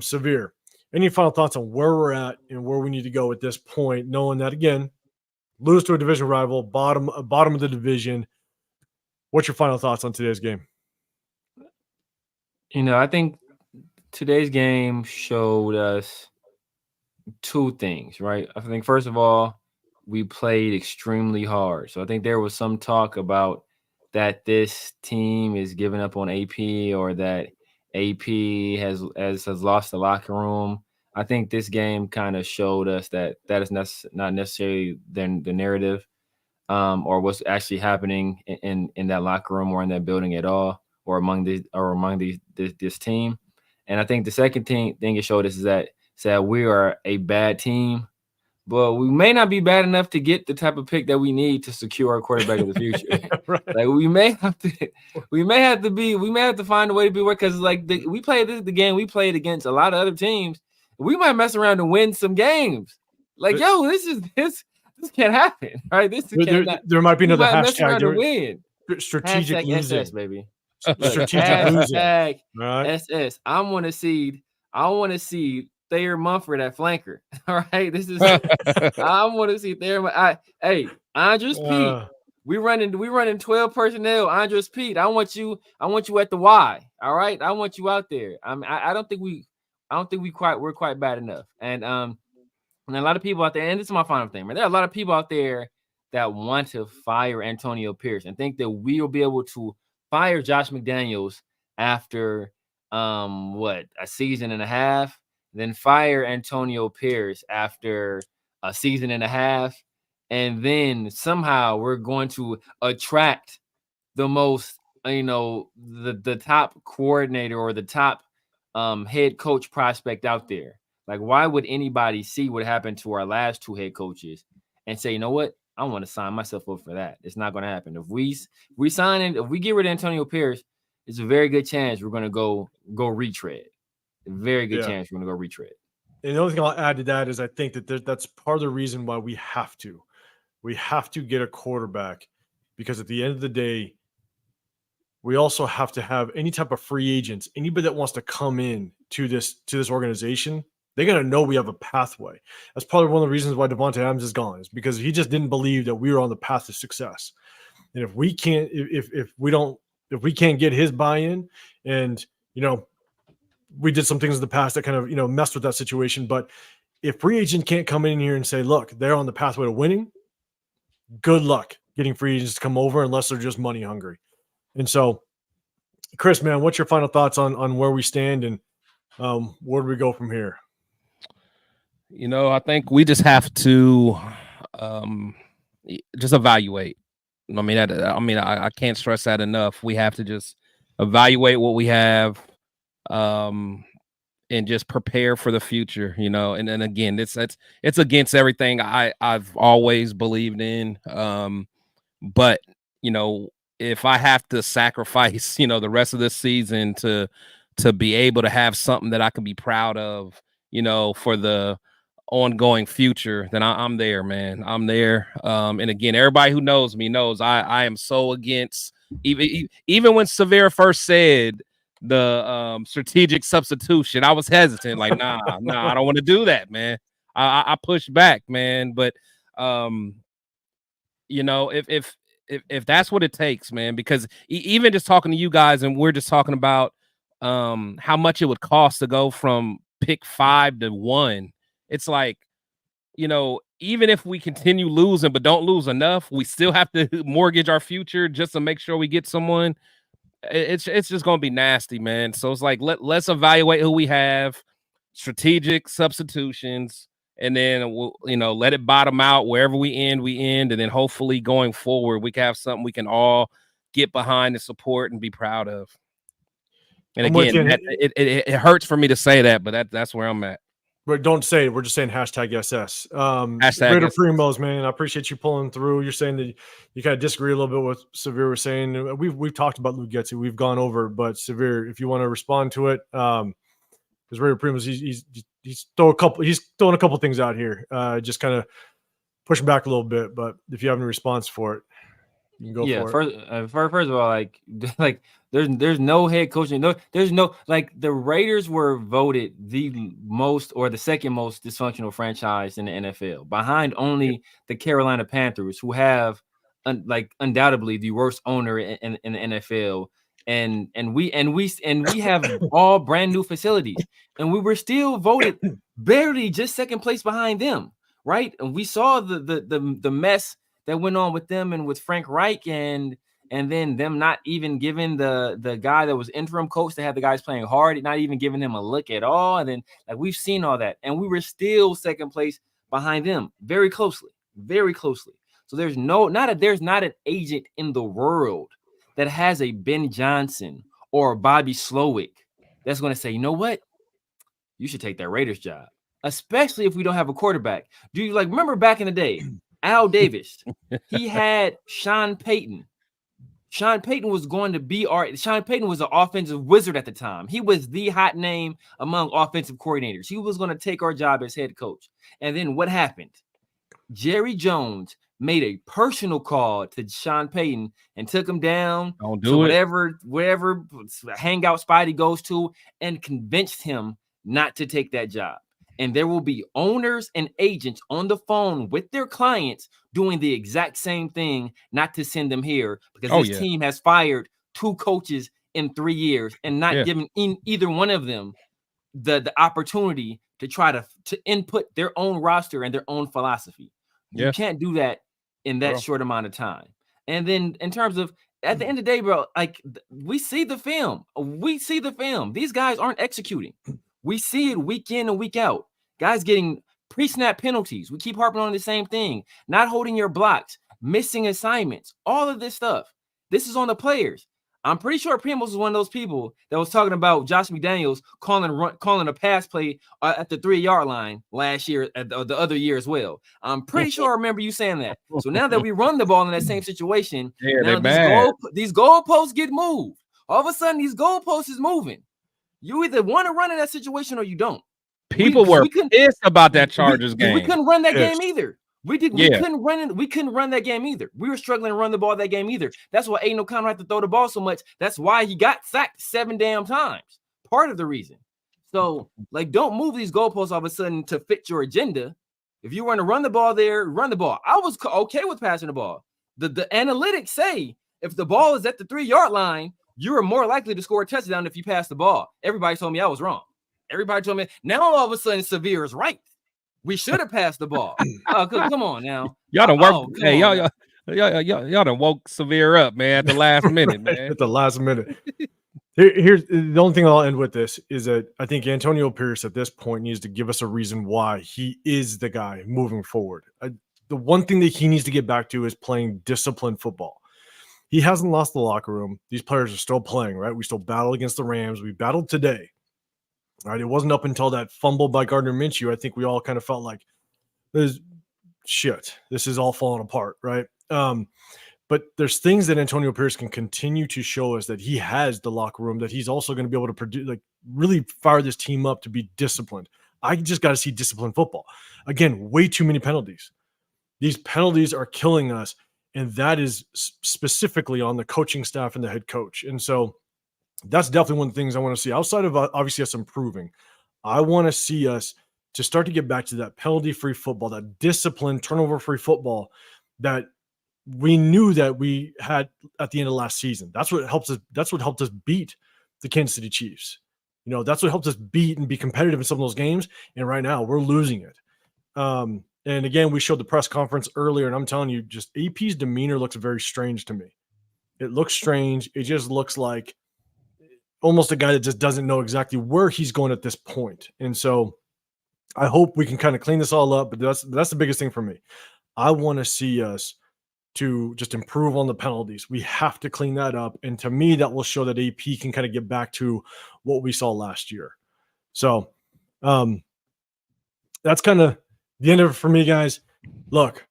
[SPEAKER 2] Severe, any final thoughts on where we're at and where we need to go at this point, knowing that, again, lose to a division rival, bottom of the division. What's your final thoughts on today's game?
[SPEAKER 1] I think today's game showed us two things, right? I think, first of all, we played extremely hard. So I think there was some talk about that this team is giving up on AP, or that AP has lost the locker room. I think this game kind of showed us that is not necessarily the narrative, or what's actually happening in that locker room or in that building at all, or among this team. And I think the second thing it showed us is that we are a bad team, but we may not be bad enough to get the type of pick that we need to secure our quarterback of the future.
[SPEAKER 2] Right.
[SPEAKER 1] Like we may have to find a way to be work, because we played the game we played against a lot of other teams. We might mess around and win some games. This can't happen, right?
[SPEAKER 2] There might be another hashtag.
[SPEAKER 1] Win.
[SPEAKER 2] Strategic losing,
[SPEAKER 1] SS, baby.
[SPEAKER 2] Strategic losing.
[SPEAKER 1] Right.
[SPEAKER 2] SS.
[SPEAKER 1] I want to see Thayer Mumford at flanker. All right, this is. I want to see Thayer. Andres Pete. We running 12 personnel. Andres Pete. I want you at the Y. All right, I want you out there. I don't think we're quite bad enough. And a lot of people out there, and this is my final thing, man. There are a lot of people out there that want to fire Antonio Pierce and think that we will be able to fire Josh McDaniels after a season and a half, then fire Antonio Pierce after a season and a half, and then somehow we're going to attract the most, the top coordinator or the top head coach prospect out there. Like, why would anybody see what happened to our last 2 head coaches and say, you know what, I want to sign myself up for that? It's not going to happen. If we get rid of Antonio Pierce, it's a very good chance we're going to go retread. A very good chance we're going to go retread.
[SPEAKER 2] And the only thing I'll add to that is I think that that's part of the reason why we have to get a quarterback, because at the end of the day, we also have to have any type of free agents, anybody that wants to come in to this organization. They're going to know we have a pathway. That's probably one of the reasons why Devontae Adams is gone, is because he just didn't believe that we were on the path to success. And if we can't, if we can't get his buy-in, and we did some things in the past that kind of messed with that situation. But if free agent can't come in here and say, look, they're on the pathway to winning, good luck getting free agents to come over unless they're just money hungry. And so, Chris, man, what's your final thoughts on where we stand, and where do we go from here?
[SPEAKER 3] I think we just have to just evaluate. I can't stress that enough. We have to just evaluate what we have, and just prepare for the future. And then again, it's against everything I've always believed in. But if I have to sacrifice, the rest of this season to be able to have something that I can be proud of, for the ongoing future, then I'm there, man. I'm there. And again, everybody who knows me knows I am so against, even when Severe first said the strategic substitution, I was hesitant, like, nah, I don't want to do that, man. I pushed back, man. But if that's what it takes, man, because even just talking to you guys, and we're just talking about how much it would cost to go from pick 5 to 1. It's like, even if we continue losing but don't lose enough, we still have to mortgage our future just to make sure we get someone. It's just gonna be nasty, man. So it's like, let's evaluate who we have, strategic substitutions, and then we'll let it bottom out. Wherever we end, and then hopefully going forward we can have something we can all get behind and support and be proud of. And again, it hurts for me to say that, but that's where I'm at.
[SPEAKER 2] But don't say it. We're just saying #SS.
[SPEAKER 3] Hashtag
[SPEAKER 2] Raider
[SPEAKER 3] SS.
[SPEAKER 2] Primos, man. I appreciate you pulling through. You're saying that you kind of disagree a little bit with Severe was saying. We've talked about Luke Getsy. We've gone over, but Severe, if you want to respond to it, because Raider Primos, he's throwing a couple things out here, just kind of pushing back a little bit. But if you have any response for it, you can go for it.
[SPEAKER 1] First of all, like there's no head coaching. There's no, like, the Raiders were voted the most or the second most dysfunctional franchise in the NFL, behind only the Carolina Panthers, who have undoubtedly the worst owner in the NFL. And we have all brand new facilities, and we were still voted barely just second place behind them, right? And we saw the mess that went on with them and with Frank Reich, and then them not even giving the guy that was interim coach to have the guys playing hard, not even giving him a look at all. And then, like, we've seen all that, and we were still second place behind them very closely. So there's not an agent in the world that has a Ben Johnson or Bobby Slowick that's going to say, you know what, you should take that Raiders job, especially if we don't have a quarterback. Do you remember back in the day, Al Davis, he had Sean Payton. Sean Payton was going to be Sean Payton was an offensive wizard at the time. He was the hot name among offensive coordinators. He was going to take our job as head coach. And then what happened? Jerry Jones made a personal call to Sean Payton and took him down to wherever hangout spot he goes to, and convinced him not to take that job. And there will be owners and agents on the phone with their clients doing the exact same thing, not to send them here, because this team has fired 2 coaches in 3 years and not giving either one of them the opportunity to try to input their own roster and their own philosophy. You can't do that in that short amount of time. And then in terms of at the end of the day, bro, like we see the film. We see the film. These guys aren't executing. We see it week in and week out. Guys getting pre-snap penalties. We keep harping on the same thing. Not holding your blocks, missing assignments, all of this stuff. This is on the players. I'm pretty sure Primos was one of those people that was talking about Josh McDaniels calling a pass play at the 3-yard line last year, the other year as well. I'm pretty sure I remember you saying that. So now that we run the ball in that same situation, now these goalposts get moved. All of a sudden, these goalposts is moving. You either want to run in that situation or you don't.
[SPEAKER 3] People were pissed about that Chargers game.
[SPEAKER 1] We couldn't run that game either. We couldn't run that game either. We were struggling to run the ball that game either. That's why Aiden O'Connell had to throw the ball so much. That's why he got sacked 7 damn times. Part of the reason. So, like, don't move these goalposts all of a sudden to fit your agenda. If you want to run the ball there, run the ball. I was okay with passing the ball. The analytics say if the ball is at the 3-yard line, you are more likely to score a touchdown if you pass the ball. Everybody told me I was wrong. Everybody told me. Now all of a sudden, Severe is right. We should have passed the ball. Oh, come on now.
[SPEAKER 3] Y'all done work. Hey, y'all done woke Severe up, man, at the last minute, man.
[SPEAKER 2] At the last minute. Here's the only thing I'll end with this is that I think Antonio Pierce at this point needs to give us a reason why he is the guy moving forward. The one thing that he needs to get back to is playing disciplined football. He hasn't lost the locker room. These players are still playing, right? We still battle against the Rams. We battled today. Right, it wasn't up until that fumble by Gardner Minshew. I think we all kind of felt like this is all falling apart, right? But there's things that Antonio Pierce can continue to show us that he has the locker room, that he's also going to be able to produce, like really fire this team up to be disciplined. I just got to see disciplined football. Again, way too many penalties. These penalties are killing us, and that is specifically on the coaching staff and the head coach. And so that's definitely one of the things I want to see outside of obviously us improving. I want to see us to start to get back to that penalty-free football, that disciplined, turnover-free football that we knew that we had at the end of last season. That's what helps us. That's what helped us beat the Kansas City Chiefs. You know, that's what helped us beat and be competitive in some of those games. And right now we're losing it. And again, we showed the press conference earlier, and I'm telling you, just AP's demeanor looks very strange to me. It looks strange. It just looks like almost a guy that just doesn't know exactly where he's going at this point. And so I hope we can kind of clean this all up, but that's the biggest thing for me. I want to see us to just improve on the penalties. We have to clean that up. And to me, that will show that AP can kind of get back to what we saw last year. So that's kind of the end of it for me, guys. Look,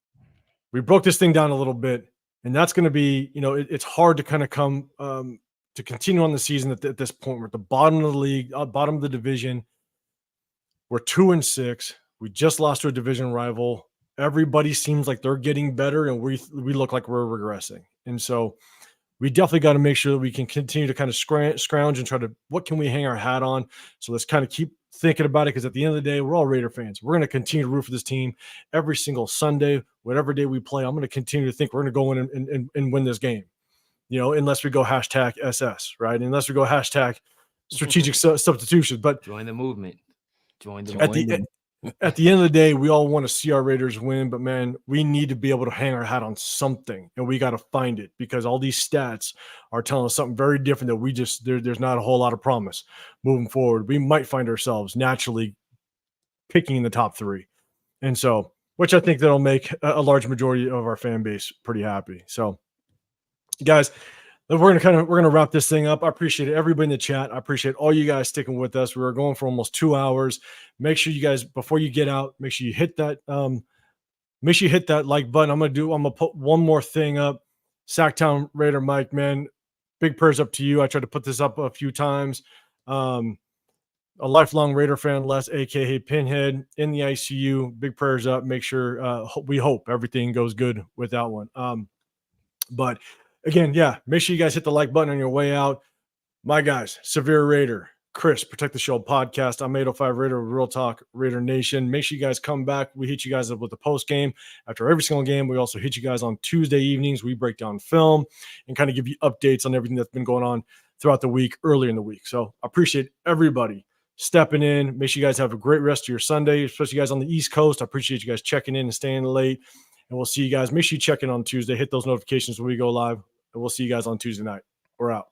[SPEAKER 2] we broke this thing down a little bit, and that's going to be, you know, it's hard to kind of come to continue on the season at this point. We're at the bottom of the league, bottom of the division. We're 2-6. We just lost to a division rival. Everybody seems like they're getting better, and we look like we're regressing. And so we definitely got to make sure that we can continue to kind of scrounge and try to, what can we hang our hat on? So let's kind of keep thinking about it, because at the end of the day, we're all Raider fans. We're going to continue to root for this team every single Sunday, whatever day we play. I'm going to continue to think we're going to go in and win this game. You know, unless we go hashtag SS, right? Unless we go hashtag strategic substitution. But
[SPEAKER 1] join the movement.
[SPEAKER 2] At the end of the day, we all want to see our Raiders win, but man, we need to be able to hang our hat on something, and we got to find it, because all these stats are telling us something very different that there's not a whole lot of promise moving forward. We might find ourselves naturally picking in the top 3. And so, which I think that'll make a large majority of our fan base pretty happy. So, guys, we're gonna wrap this thing up. I appreciate everybody in the chat. I appreciate all you guys sticking with us. We were going for almost 2 hours. Make sure you guys, before you get out, make sure you hit that like button. I'm gonna put one more thing up. Sacktown Raider Mike, man, big prayers up to you. I tried to put this up a few times. A lifelong Raider fan, Les, aka Pinhead, in the ICU. Big prayers up. Make sure we hope everything goes good with that one. But again, yeah, make sure you guys hit the like button on your way out. My guys, Severe Raider, Chris, Protect the Show podcast. I'm 805 Raider, Real Talk Raider Nation. Make sure you guys come back. We hit you guys up with the post game after every single game. We also hit you guys on Tuesday evenings. We break down film and kind of give you updates on everything that's been going on throughout the week, earlier in the week. So I appreciate everybody stepping in. Make sure you guys have a great rest of your Sunday, especially you guys on the East Coast. I appreciate you guys checking in and staying late. And we'll see you guys. Make sure you check in on Tuesday. Hit those notifications when we go live. And we'll see you guys on Tuesday night. We're out.